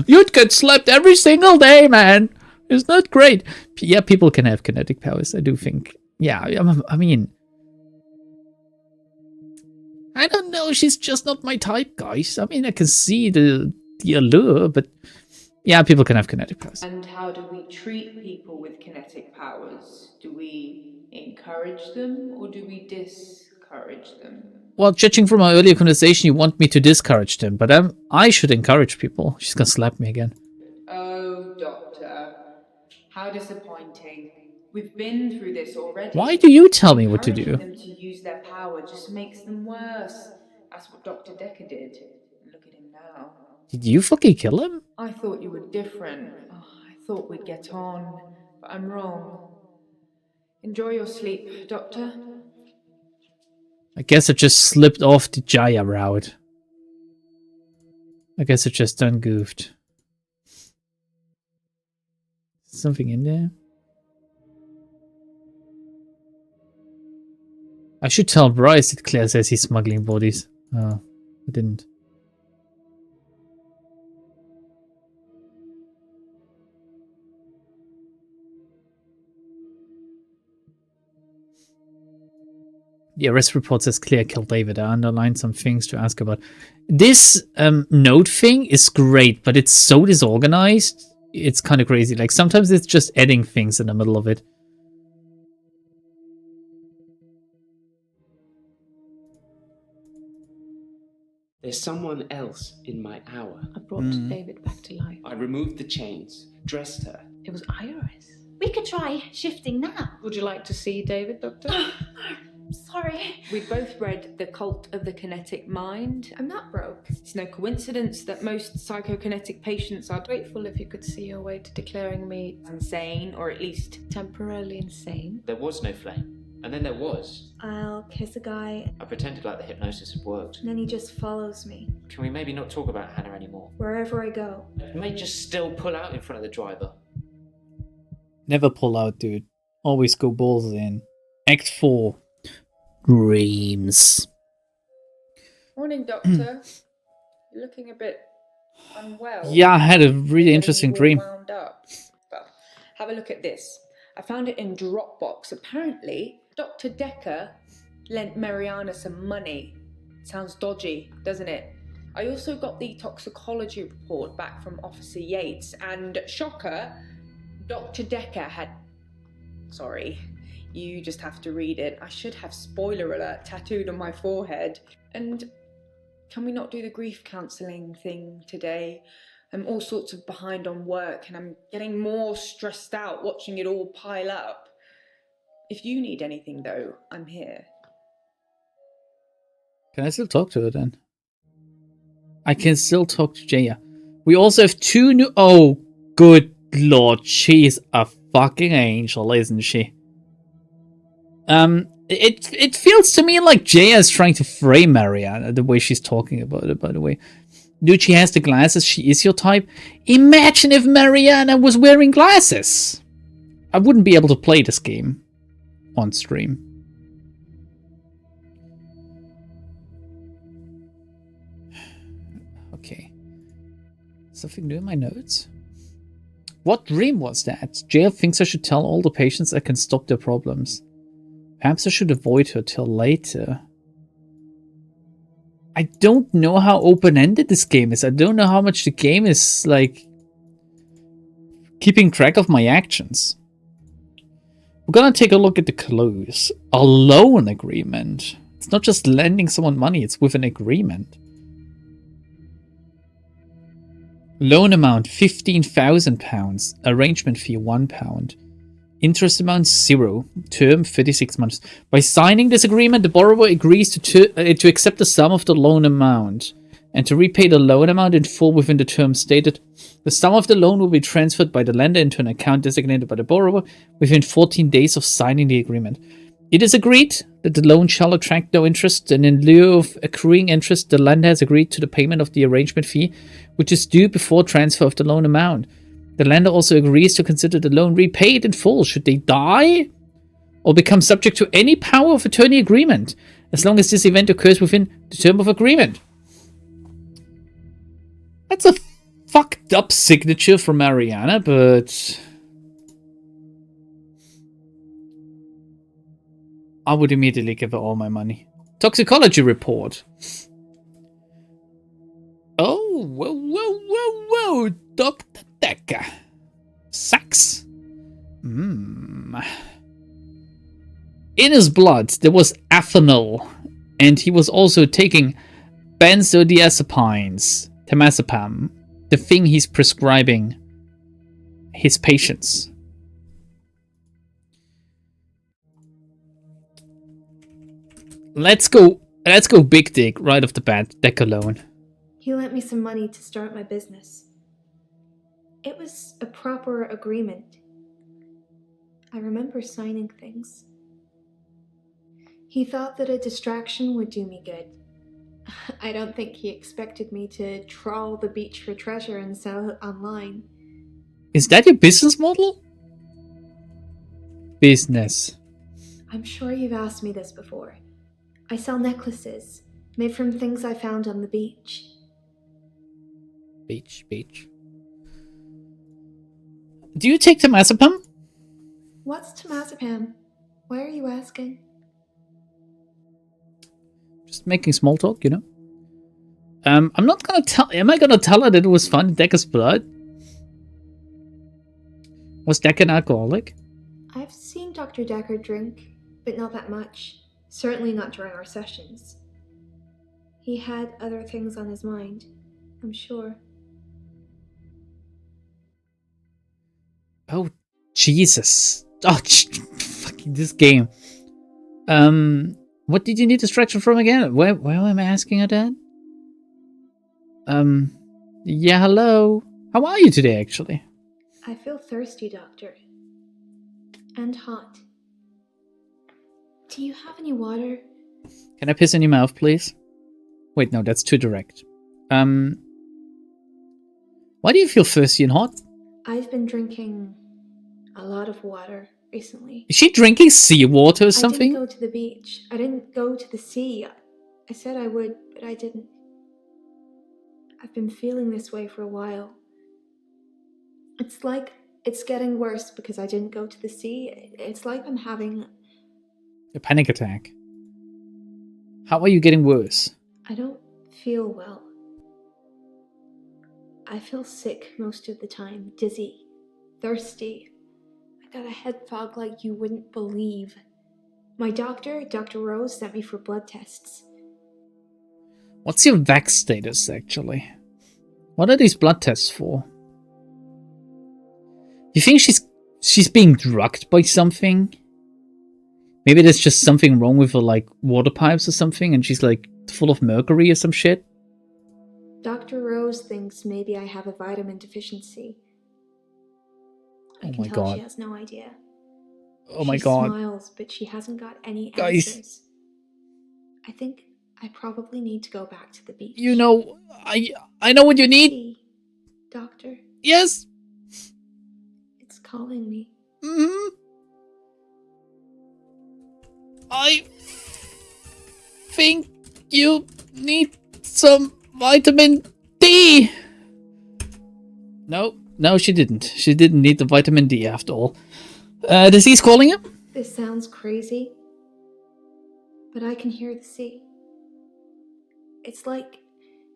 You'd get slapped every single day, man. Isn't that great? Yeah, people can have kinetic powers, I do think. Yeah, I mean... I don't know, she's just not my type, guys. I mean, I can see the allure, but... Yeah, people can have kinetic powers. And how do we treat people with kinetic powers? Do we encourage them or do we discourage them? Well, judging from our earlier conversation, you want me to discourage them, but I should encourage people. She's gonna slap me again. Oh, Doctor. How disappointing. We've been through this already. Why do you tell me what to do? Encouraging them to use their power just makes them worse. That's what Dr. Dekker did. Look at him now. Did you fucking kill him? I thought you were different. Oh, I thought we'd get on, but I'm wrong. Enjoy your sleep, Doctor. I guess I just slipped off the Jaya route. I guess I just done goofed. Something in there? I should tell Bryce that Claire says he's smuggling bodies. Oh, I didn't. The arrest report says Claire killed David. I underlined some things to ask about. This note thing is great, but it's so disorganized. It's kind of crazy. Like, sometimes it's just adding things in the middle of it. There's someone else in my hour. I brought David back to life. I removed the chains, dressed her. It was Iris. We could try shifting now. Would you like to see David, Doctor? Sorry. We've both read The Cult of the Kinetic Mind. I'm not broke. It's no coincidence that most psychokinetic patients are Grateful if you could see your way to declaring me insane, or at least temporarily insane. There was no flame. And then there was. I'll kiss a guy, I pretended like the hypnosis had worked. and then he just follows me Can we maybe not talk about Hannah anymore? wherever I go. You may just still pull out in front of the driver. Never pull out, dude. Always go balls in. Act 4. Dreams. Morning, Doctor. You're looking a bit unwell. Yeah, I had a really Getting interesting all dream. wound up. Well, have a look at this. I found it in Dropbox. Apparently, Dr. Dekker lent Mariana some money. Sounds dodgy, doesn't it? I also got the toxicology report back from Officer Yates, and shocker, Dr. Dekker had... Sorry, you just have to read it. I should have spoiler alert tattooed on my forehead. And can we not do the grief counselling thing today? I'm all sorts of behind on work, and I'm getting more stressed out watching it all pile up. If you need anything, though, I'm here. Can I still talk to her then? I can still talk to Jaya. We also have 2 new... Oh, good lord. She's a fucking angel, isn't she? It feels to me like Jaya is trying to frame Mariana, the way she's talking about it, by the way. Dude, she has the glasses. She is your type. Imagine if Mariana was wearing glasses. I wouldn't be able to play this game on stream. Okay. Something new in my notes? What dream was that? Jaya thinks I should tell all the patients I can stop their problems. Perhaps I should avoid her till later. I don't know how open-ended this game is. I don't know how much the game is, like, keeping track of my actions. We're gonna take a look at the clues. A loan agreement. It's not just lending someone money, it's with an agreement. Loan amount £15,000. Arrangement fee £1. Interest amount 0. Term 36 months. By signing this agreement, the borrower agrees to accept the sum of the loan amount and to repay the loan amount in full within the term stated. The sum of the loan will be transferred by the lender into an account designated by the borrower within 14 days of signing the agreement. It is agreed that the loan shall attract no interest, and in lieu of accruing interest, the lender has agreed to the payment of the arrangement fee, which is due before transfer of the loan amount. The lender also agrees to consider the loan repaid in full should they die or become subject to any power of attorney agreement, as long as this event occurs within the term of agreement. That's a fucked up signature from Mariana, but I would immediately give her all my money. Toxicology report. Oh, whoa, Dr. Dekker. Sax. In his blood, there was ethanol, and he was also taking benzodiazepines, temazepam, the thing he's prescribing his patients. Let's go big dig right off the bat. Dekker loan. He lent me some money to start my business. It was a proper agreement. I remember signing things. He thought that a distraction would do me good. I don't think he expected me to trawl the beach for treasure and sell it online. Is that your business model? Business. I'm sure you've asked me this before. I sell necklaces made from things I found on the beach. Beach. Do you take temazepam? What's temazepam? Why are you asking? Just making small talk, you know. I'm not gonna tell. Am I gonna tell her that it was fun in Dekker's blood? Was Dekker an alcoholic? I've seen Dr. Dekker drink, but not that much. Certainly not during our sessions. He had other things on his mind, I'm sure. Oh, Jesus. Oh, fucking this game. What did you need distraction from again? Why am I asking her that? Yeah, hello. How are you today, actually? I feel thirsty, Doctor. And hot. Do you have any water? Can I piss in your mouth, please? Wait, no, that's too direct. Why do you feel thirsty and hot? I've been drinking a lot of water recently. Is she drinking seawater or something? I didn't go to the beach. I didn't go to the sea. I said I would, but I didn't. I've been feeling this way for a while. It's like it's getting worse because I didn't go to the sea. It's like I'm having a panic attack. How are you getting worse? I don't feel well. I feel sick most of the time, dizzy, thirsty. I got a head fog like you wouldn't believe. My doctor, Dr. Rose, sent me for blood tests. What's your vax status, actually? What are these blood tests for? You think she's being drugged by something? Maybe there's just something wrong with her, like, water pipes or something, and she's, like, full of mercury or some shit? Dr. Rose thinks maybe I have a vitamin deficiency. I can my tell God. she has no idea. Oh my She God. smiles, but she hasn't got any Guys. answers. I think I probably need to go back to the beach. You know, I know what you need. See, doctor, Yes. it's calling me. I think you need some vitamin D. No, she didn't. She didn't need the vitamin D after all. Disease calling you? This sounds crazy, but I can hear the sea. It's like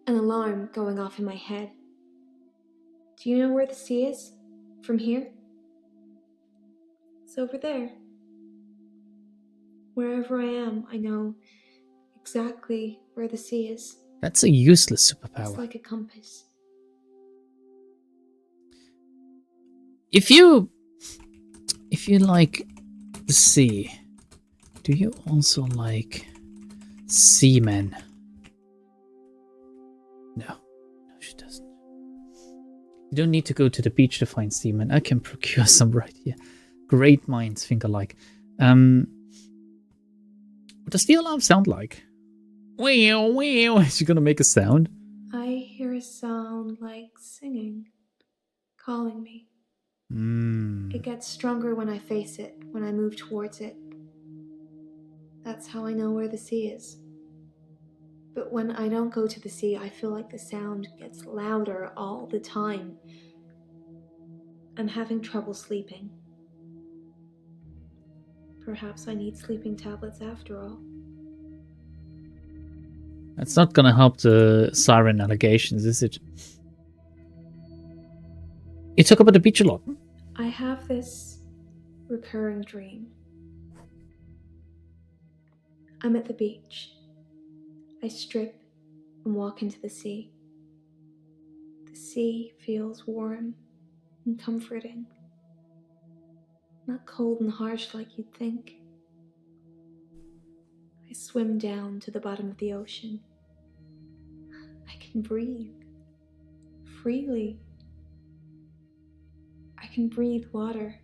an alarm going off in my head. Do you know where the sea is? From here? It's over there. Wherever I am, I know exactly where the sea is. That's a useless superpower. It's like a compass. If you like the sea, do you also like seamen? No, she doesn't. You don't need to go to the beach to find seamen. I can procure some right here. Great minds think alike. What does the alarm sound like? Wow, wow. Is she gonna make a sound? I hear a sound like singing, calling me. It gets stronger when I face it, when I move towards it. That's how I know where the sea is. But when I don't go to the sea, I feel like the sound gets louder all the time. I'm having trouble sleeping. Perhaps I need sleeping tablets after all. That's not gonna help the siren allegations, is it? You talk about the beach a lot. I have this recurring dream. I'm at the beach. I strip and walk into the sea. The sea feels warm and comforting. Not cold and harsh like you'd think. I swim down to the bottom of the ocean. I can breathe freely. I can breathe water.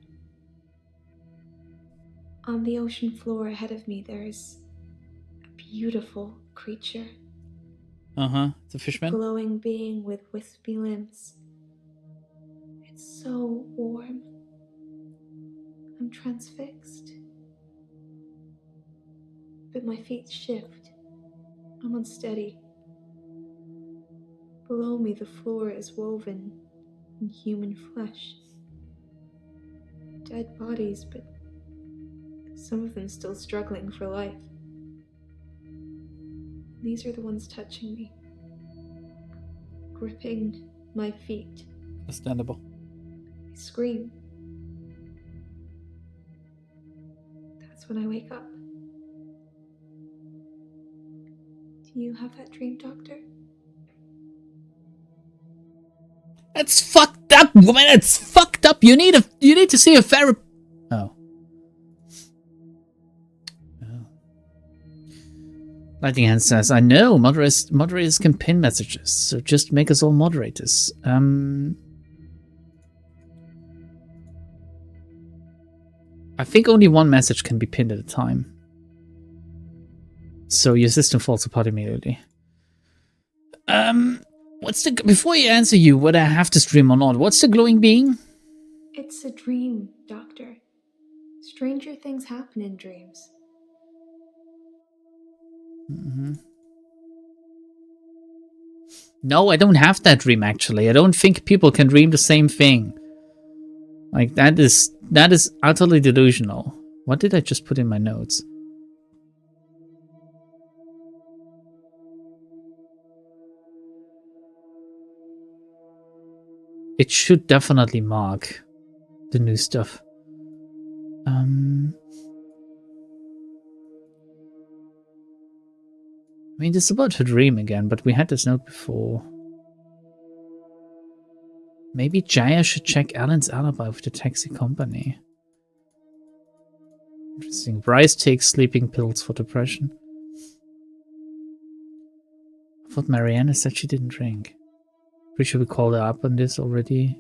On the ocean floor ahead of me, there's a beautiful creature. It's a fishman. A glowing being with wispy limbs. It's so warm. I'm transfixed. But my feet shift. I'm unsteady. Below me, the floor is woven in human flesh. Dead bodies, but some of them still struggling for life. These are the ones touching me, gripping my feet. Understandable. I scream. That's when I wake up. Do you have that dream, Doctor? That's fucked up, woman. It's fucked up. You need to see a therapist. Oh. Lighting Hand says, I know moderators can pin messages, so just make us all moderators. I think only one message can be pinned at a time. So your system falls apart immediately. Before I answer you whether I have to stream or not, what's the glowing being? It's a dream, Doctor. Stranger things happen in dreams. No, I don't have that dream, actually. I don't think people can dream the same thing. Like, that is utterly delusional. What did I just put in my notes? it should definitely mark the new stuff. I mean, this is about her dream again, but we had this note before. Maybe Jaya should check Alan's alibi with the taxi company. Interesting. Bryce takes sleeping pills for depression. I thought Mariana said she didn't drink. Pretty sure we called her up on this already.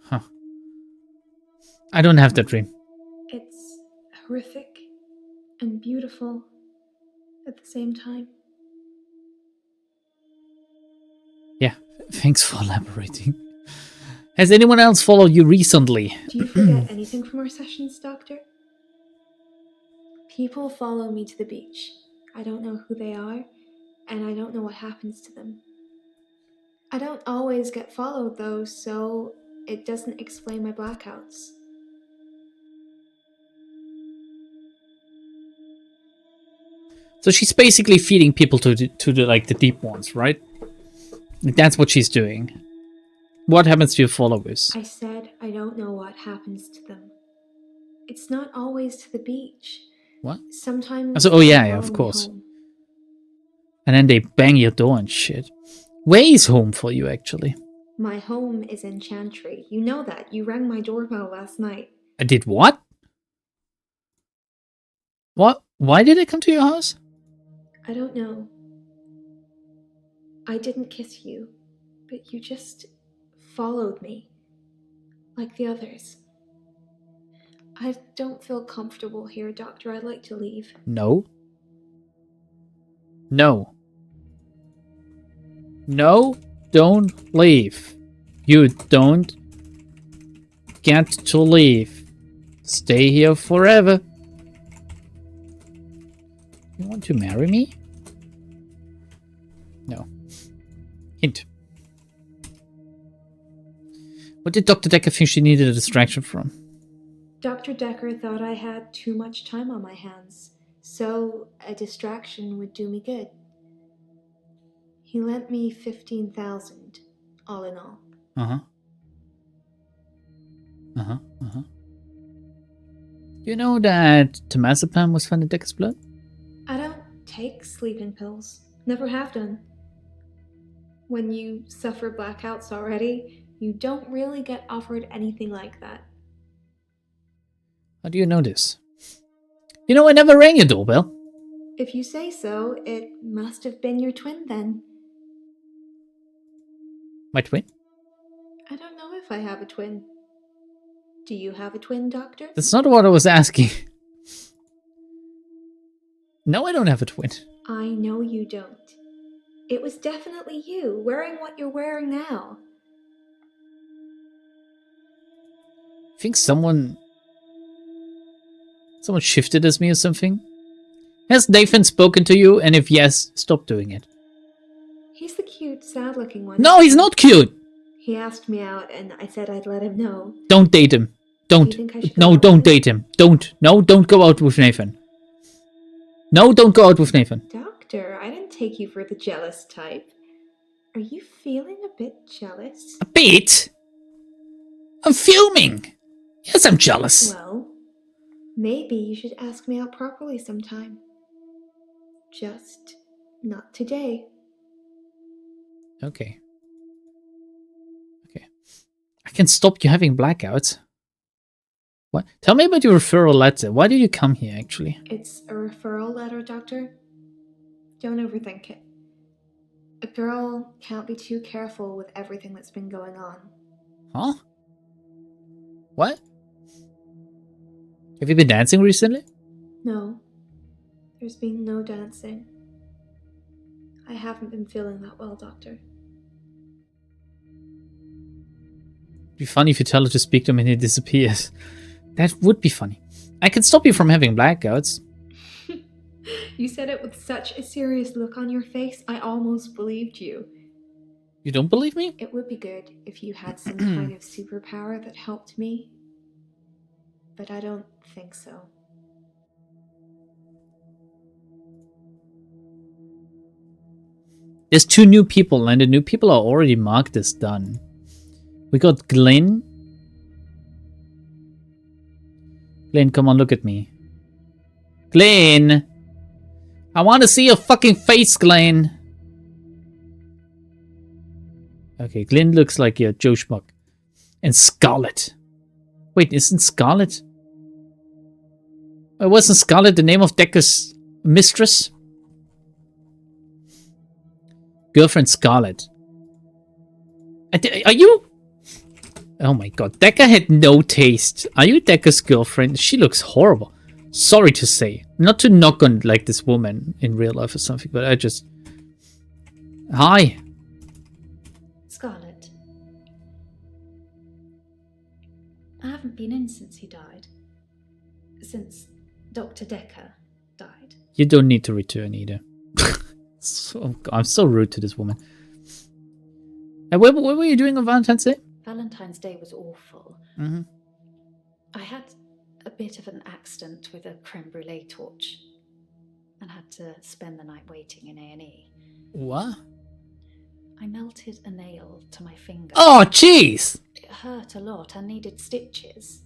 Huh. I don't have that dream. It's horrific and beautiful at the same time. Yeah, thanks for elaborating. Has anyone else followed you recently? Do you forget anything from our sessions, Doctor? People follow me to the beach. I don't know who they are, and I don't know what happens to them. I don't always get followed, though, so it doesn't explain my blackouts. So she's basically feeding people to the like the deep ones, right? That's what she's doing. What happens to your followers? I said I don't know what happens to them. It's not always to the beach. What? Sometimes. Oh they yeah, follow of me course. home. And then they bang your door and shit. Where is home for you, actually? My home is in Chantry. You know that. You rang my doorbell last night. I did what? What? Why did I come to your house? I don't know. I didn't kiss you, but you just followed me, like the others. I don't feel comfortable here, Doctor. I'd like to leave. No. No. No, don't leave. You don't get to leave. Stay here forever. You want to marry me? No. Hint. What did Dr. Dekker think she needed a distraction from? Dr. Dekker thought I had too much time on my hands, so a distraction would do me good. He lent me 15,000, all in all. You know that temazepam was found in Dekker's blood? I don't take sleeping pills. Never have done. When you suffer blackouts already, you don't really get offered anything like that. How do you know this? You know, I never rang your doorbell. If you say so, it must have been your twin then. My twin? I don't know if I have a twin. Do you have a twin, Doctor? That's not what I was asking. No, I don't have a twin. I know you don't. It was definitely you, wearing what you're wearing now. I think someone shifted as me or something. Has Nathan spoken to you? And if yes, stop doing it. He's the cute, sad-looking one. No, he's not cute! He asked me out, and I said I'd let him know. Don't date him. Don't. Do you think I should go No, out don't with him? date him. Don't. No, don't go out with Nathan. No, don't go out with Nathan. Doctor, I didn't take you for the jealous type. Are you feeling a bit jealous? A bit? I'm fuming. Yes, I'm jealous. Well, maybe you should ask me out properly sometime. Just not today. Okay. Okay. I can stop you having blackouts. What? Tell me about your referral letter. Why did you come here, actually? It's a referral letter, Doctor. Don't overthink it. A girl can't be too careful with everything that's been going on. Huh? What? Have you been dancing recently? No, there's been no dancing. I haven't been feeling that well, Doctor. It'd be funny if you tell her to speak to him and he disappears. That would be funny. I can stop you from having blackouts. You said it with such a serious look on your face, I almost believed you. You don't believe me? It would be good if you had some kind of superpower that helped me, but I don't think so. There's 2 new people, and the new people are already marked as done. We got Glenn. Glenn, come on, look at me. Glenn! I want to see your fucking face, Glenn! Okay, Glenn looks like a Joe Schmuck. And Scarlet. Wait, isn't Scarlet? Wasn't Scarlet the name of Dekker's mistress? Girlfriend Scarlet. Are you? Oh my god, Dekker had no taste. Are you Dekker's girlfriend? She looks horrible. Sorry to say. Not to knock on like this woman in real life or something, but I just... Hi. Scarlet. I haven't been in since he died. Since Dr. Dekker died. You don't need to return either. I'm so rude to this woman. And what were you doing on Valentine's Day? Valentine's Day was awful. Mm-hmm. I had a bit of an accident with a creme brulee torch and had to spend the night waiting in A&E. What? I melted a nail to my finger. Oh, jeez! It hurt a lot. I needed stitches.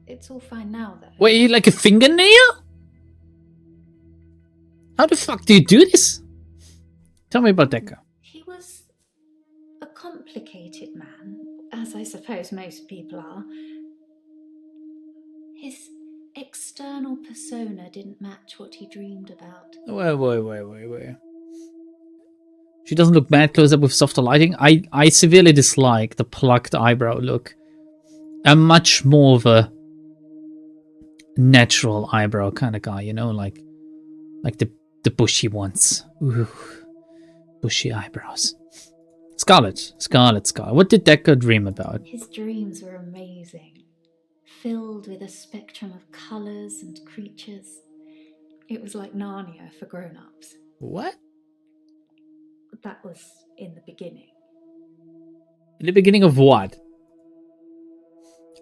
It's all fine now, though. Wait, you like a fingernail? How the fuck do you do this? Tell me about Dekker. He was a complicated man, as I suppose most people are. His external persona didn't match what he dreamed about. Wait. She doesn't look bad close up with softer lighting. I severely dislike the plucked eyebrow look. I'm much more of a natural eyebrow kind of guy, you know, like the bushy ones. Ooh, bushy eyebrows. Scarlet. What did Dekker dream about? His dreams were amazing, filled with a spectrum of colours and creatures. It was like Narnia for grown-ups. What? That was in the beginning. In the beginning of what?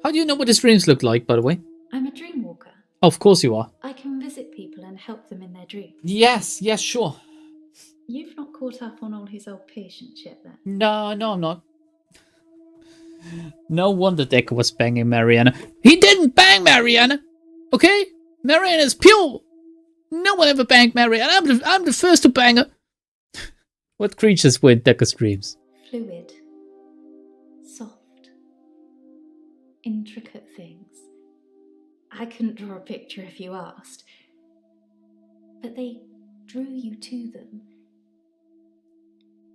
How do you know what his dreams look like, by the way? I'm a dream walker. Oh, of course you are. I can visit people and help them in their dreams. Yes, sure. You've not caught up on all his old patients yet, then? No, I'm not. No wonder Dekker was banging Mariana. He didn't bang Mariana! Okay? Mariana's pure! No one ever banged Mariana. I'm the first to bang her. What creatures were in Dekker's dreams? Fluid. Soft. Intricate things. I couldn't draw a picture if you asked. But they drew you to them.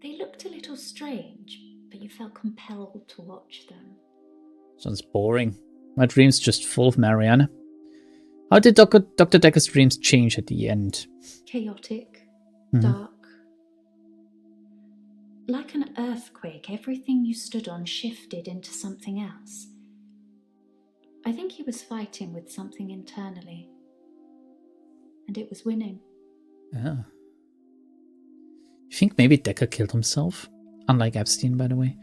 They looked a little strange, but you felt compelled to watch them. Sounds boring. My dream's just full of Mariana. How did Dr. Dekker's dreams change at the end? Chaotic. Mhm. Dark. Like an earthquake, everything you stood on shifted into something else. I think he was fighting with something internally. And it was winning. Yeah. You think maybe Dekker killed himself? Unlike Epstein, by the way.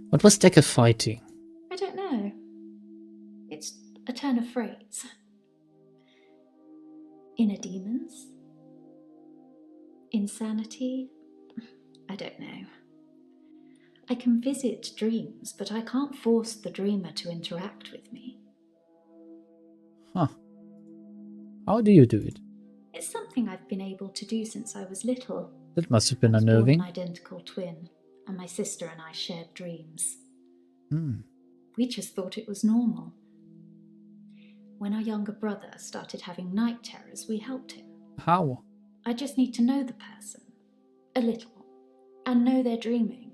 What was Dekker fighting? I don't know. It's a turn of phrase. Inner demons? Insanity? I don't know. I can visit dreams, but I can't force the dreamer to interact with me. Huh. How do you do it? It's something I've been able to do since I was little. That must have been I was born unnerving. an identical twin, and my sister and I shared dreams. Hmm. We just thought it was normal. When our younger brother started having night terrors, we helped him. How? I just need to know the person, a little, and know they're dreaming.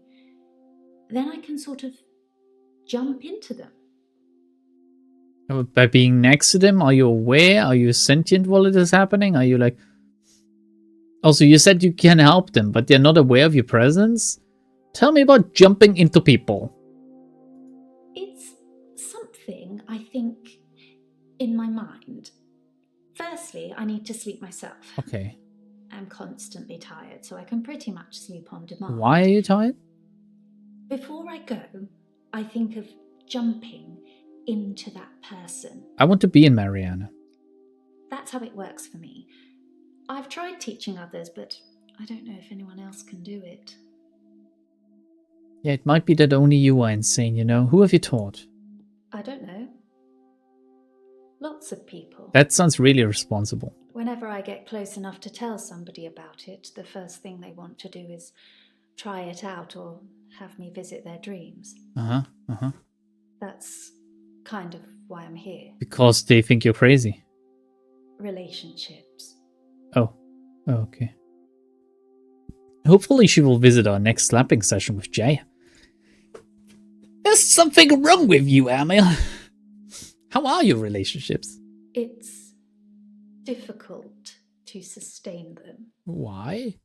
Then I can sort of jump into them. By being next to them, are you aware? Are you sentient while it is happening? Are you like... Also, you said you can help them, but they're not aware of your presence? Tell me about jumping into people. It's something, I think, in my mind. Firstly, I need to sleep myself. Okay. I'm constantly tired, so I can pretty much sleep on demand. Why are you tired? Before I go, I think of jumping into that person. I want to be in Mariana. That's how it works for me. I've tried teaching others, but I don't know if anyone else can do it. Yeah, it might be that only you are insane, you know? Who have you taught? I don't know. Lots of people. That sounds really responsible. Whenever I get close enough to tell somebody about it, the first thing they want to do is try it out or have me visit their dreams. That's kind of why I'm here. Because they think you're crazy. Relationships. Oh, okay. Hopefully she will visit our next slapping session with Jay. There's something wrong with you, Emil. How are your relationships? It's difficult to sustain them. Why?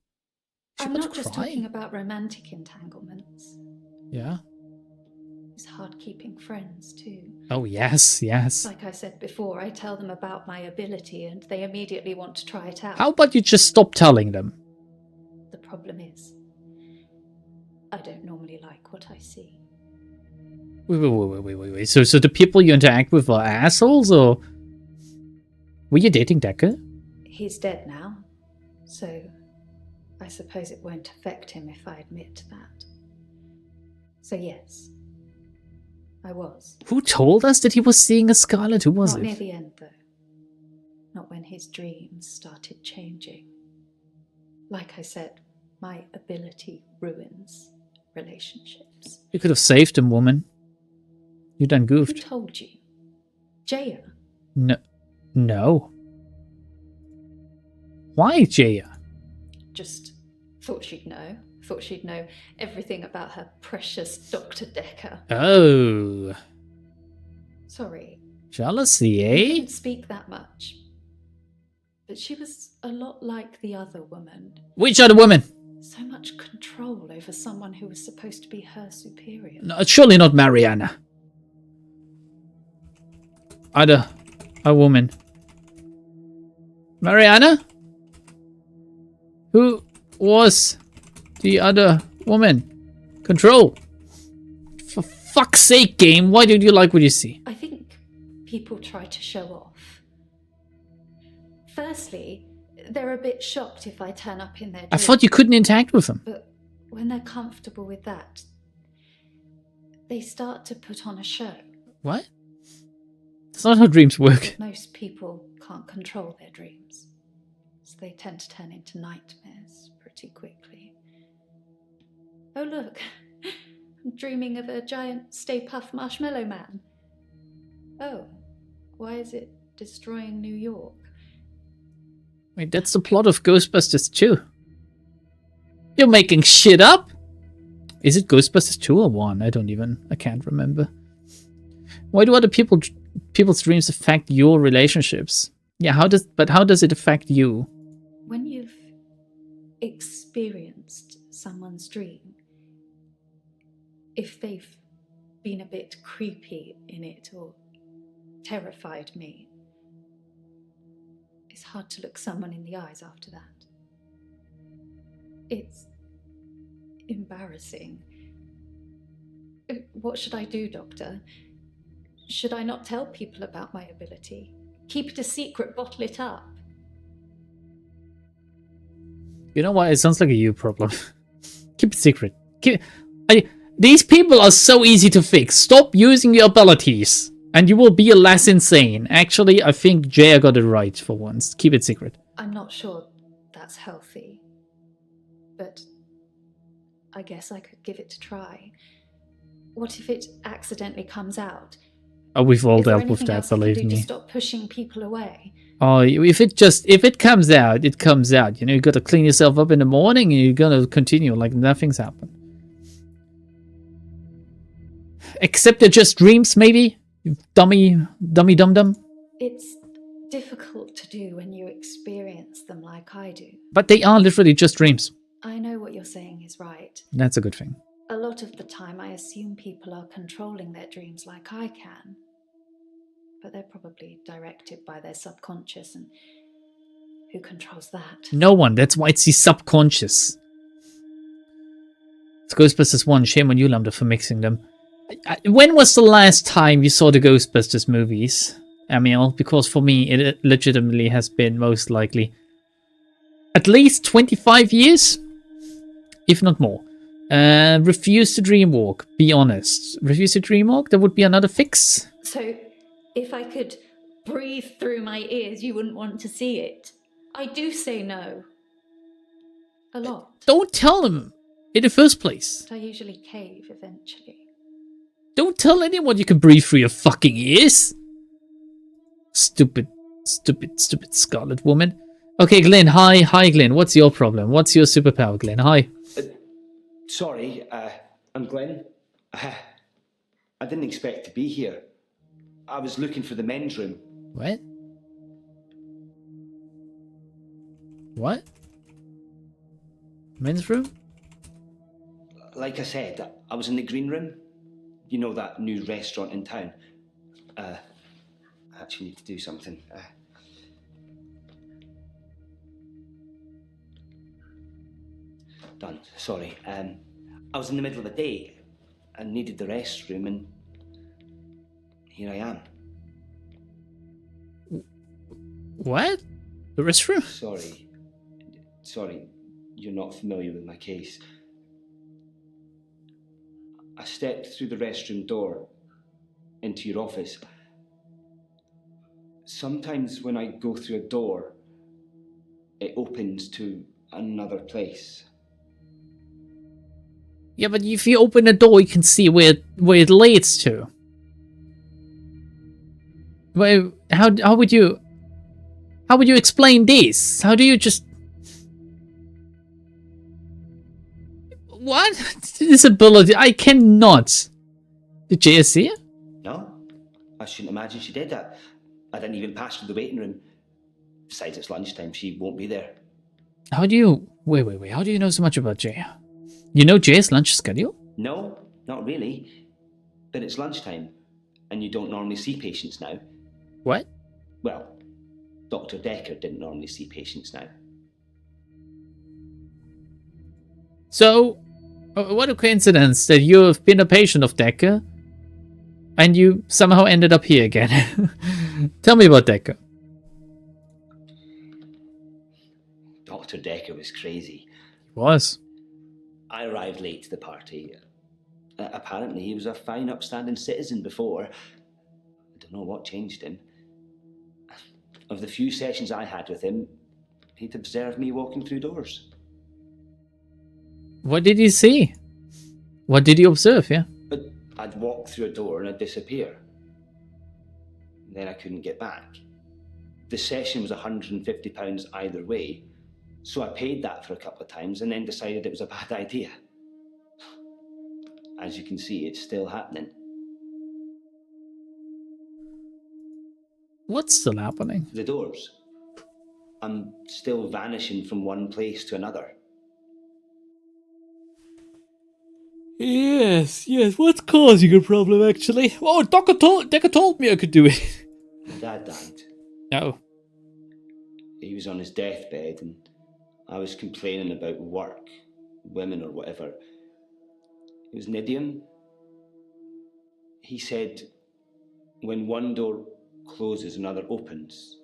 I'm not just talking about romantic entanglements. Yeah? It's hard keeping friends, too. Oh, yes, yes. Like I said before, I tell them about my ability and they immediately want to try it out. How about you just stop telling them? The problem is, I don't normally like what I see. Wait. So the people you interact with are assholes, or... Were you dating Dekker? He's dead now, so I suppose it won't affect him if I admit that. So yes, I was. Who told us that he was seeing a Scarlet? Who was Not it? near the end, though. Not when his dreams started changing. Like I said, my ability ruins relationships. You could have saved him, woman. You done Who goofed. told you? Jaya? No. Why, Jaya? Just thought she'd know. Thought she'd know everything about her precious Dr. Dekker. Oh. Sorry. Jealousy, He eh? didn't speak that much. But she was a lot like the other woman. Which other woman? So much control over someone who was supposed to be her superior. No, surely not Mariana. A woman. Mariana? Who was the other woman? Control. For fuck's sake, game, why don't you like what you see? I think people try to show off. Firstly, they're a bit shocked if I turn up in their dreams. I thought you couldn't interact with them. But when they're comfortable with that, they start to put on a show. What? That's not how dreams work. Most people can't control their dreams, so they tend to turn into nightmares pretty quickly. Oh look, I'm dreaming of a giant Stay Puft Marshmallow Man. Oh, why is it destroying New York? Wait, that's the plot of Ghostbusters 2. You're making shit up? Is it Ghostbusters 2 or 1? I can't remember. Why do other people's dreams affect your relationships? Yeah, how does it affect you? When you've experienced someone's dream, if they've been a bit creepy in it or terrified me, it's hard to look someone in the eyes after that. It's embarrassing. What should I do, Doctor? Should I not tell people about my ability? Keep it a secret, bottle it up? You know what? It sounds like a you problem. Keep it secret. These people are so easy to fix. Stop using your abilities, and you will be less insane. Actually, I think Jaya got it right for once. Keep it secret. I'm not sure that's healthy, but I guess I could give it a try. What if it accidentally comes out? Oh, we've all Is there dealt with anything that, else I can believe do to me. stop pushing people away? Oh, if it comes out, it comes out. You know, you got to clean yourself up in the morning, and you're gonna continue like nothing's happened. Except they're just dreams, maybe. You dummy dum-dum. It's difficult to do when you experience them like I do. But they are literally just dreams. I know what you're saying is right. That's a good thing. A lot of the time I assume people are controlling their dreams like I can. But they're probably directed by their subconscious, and Who controls that? No one. That's why it's the subconscious. It's Ghostbusters 1. Shame on you, Lambda, for mixing them. When was the last time you saw the Ghostbusters movies, Emil? Because for me, it legitimately has been most likely at least 25 years, if not more. Refuse to dreamwalk. Be honest. Refuse to dreamwalk? That would be another fix. So, if I could breathe through my ears, you wouldn't want to see it. I do say no. A lot. Don't tell him in the first place. But I usually cave eventually. Don't tell anyone you can breathe through your fucking ears. Stupid Scarlet woman. Okay, Glenn. Hi, Glenn. What's your problem? What's your superpower, Glenn? Hi. Sorry, I'm Glenn. I didn't expect to be here. I was looking for the men's room. What? What? Men's room? Like I said, I was in the green room. You know, that new restaurant in town. I actually need to do something. Done. Sorry. I was in the middle of a day and needed the restroom, and here I am. What? The restroom? Sorry, you're not familiar with my case. I stepped through the restroom door into your office. Sometimes when I go through a door, it opens to another place. Yeah, but if you open the door, you can see where it leads to. Well, how would you explain this? How do you just... What? This ability, I cannot. Did Jaya see it? No, I shouldn't imagine she did that. I didn't even pass through the waiting room. Besides, it's lunchtime, she won't be there. How do you... Wait, how do you know so much about Jaya? You know Jaya's lunch schedule? No, not really. But it's lunchtime, and you don't normally see patients now. What? Well, Dr. Dekker didn't normally see patients now. So, what a coincidence that you've been a patient of Dekker, and you somehow ended up here again. Tell me about Dekker. Dr. Dekker was crazy. He was. I arrived late to the party. Apparently, he was a fine, upstanding citizen before. I don't know what changed him. Of the few sessions I had with him, he'd observed me walking through doors. What did you see? What did you observe, yeah? But I'd walk through a door and I'd disappear. Then I couldn't get back. The session was £150 either way, so I paid that for a couple of times and then decided it was a bad idea. As you can see, it's still happening. What's still happening? The doors. I'm still vanishing from one place to another. Yes. What's causing a problem, actually? Oh, Dekker told me I could do it. My dad died. No. He was on his deathbed and I was complaining about work, women or whatever. It was an idiom. He said, when one door closes, another opens.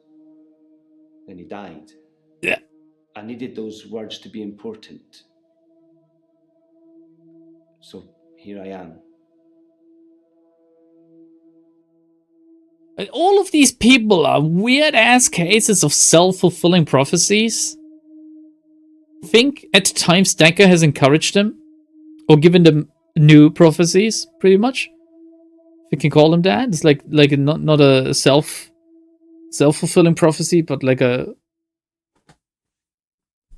Then he died. Yeah. I needed those words to be important. So here I am. And all of these people are weird-ass cases of self-fulfilling prophecies. Think at times Dekker has encouraged them, or given them new prophecies, pretty much. If you can call them that. It's like not a self-fulfilling prophecy, but like a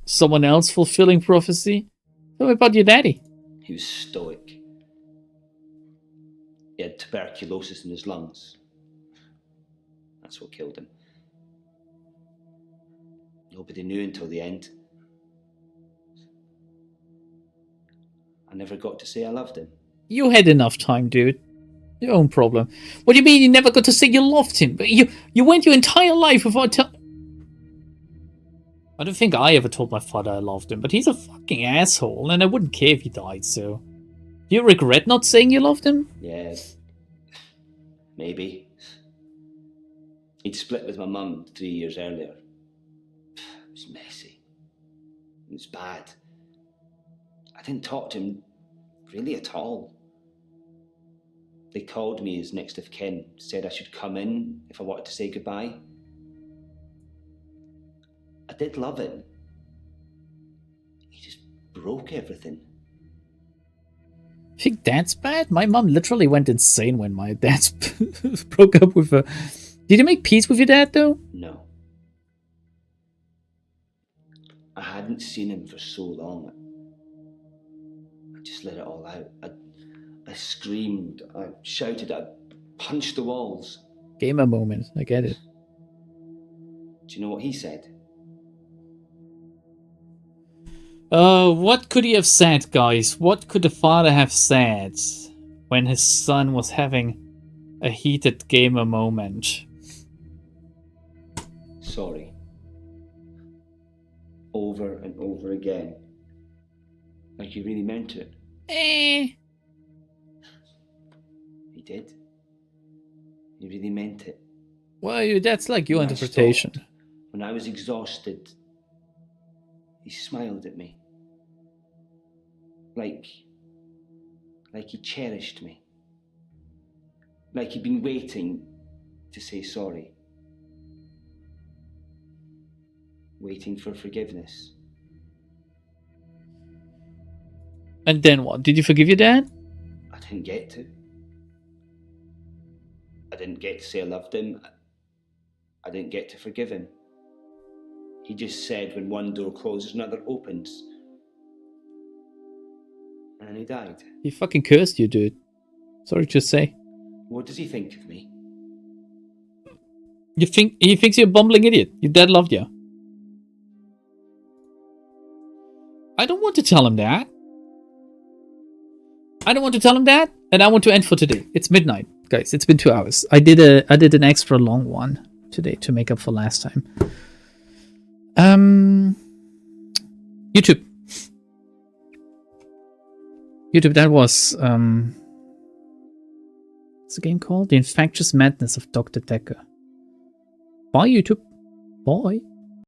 someone else fulfilling prophecy. Tell me about your daddy. He was stoic. He had tuberculosis in his lungs. That's what killed him. Nobody knew until the end. I never got to say I loved him. You had enough time, dude. Your own problem. What do you mean you never got to say you loved him? But you went your entire life without I don't think I ever told my father I loved him, but he's a fucking asshole, and I wouldn't care if he died, so... Do you regret not saying you loved him? Yeah, maybe. He'd split with my mum 3 years earlier. It was messy. It was bad. I didn't talk to him really at all. They called me as next of kin, said I should come in if I wanted to say goodbye. I did love him. He just broke everything. I think that's bad. My mom literally went insane when my dad broke up with her. Did you make peace with your dad, though? No. I hadn't seen him for so long. I just let it all out. I screamed, I shouted, I punched the walls. Gamer moment, I get it. Do you know what he said? What could he have said, guys? What could the father have said when his son was having a heated gamer moment? Sorry. Over and over again. Like he really meant it. He did. He really meant it. Well, that's like your When I interpretation. stopped, when I was exhausted, he smiled at me. Like he cherished me. Like he'd been waiting to say sorry. Waiting for forgiveness. And then what? Did you forgive your dad? I didn't get to. I didn't get to say I loved him. I didn't get to forgive him. He just said when one door closes, another opens. And he died. He fucking cursed you, dude. Sorry to say. What does he think of me? He thinks you're a bumbling idiot. Your dad loved you. I don't want to tell him that. I don't want to tell him that, and I want to end for today. It's midnight, guys. It's been 2 hours. I did an extra long one today to make up for last time. YouTube. That was what's the game called? The Infectious Madness of Dr. Dekker. Bye, YouTube. Bye.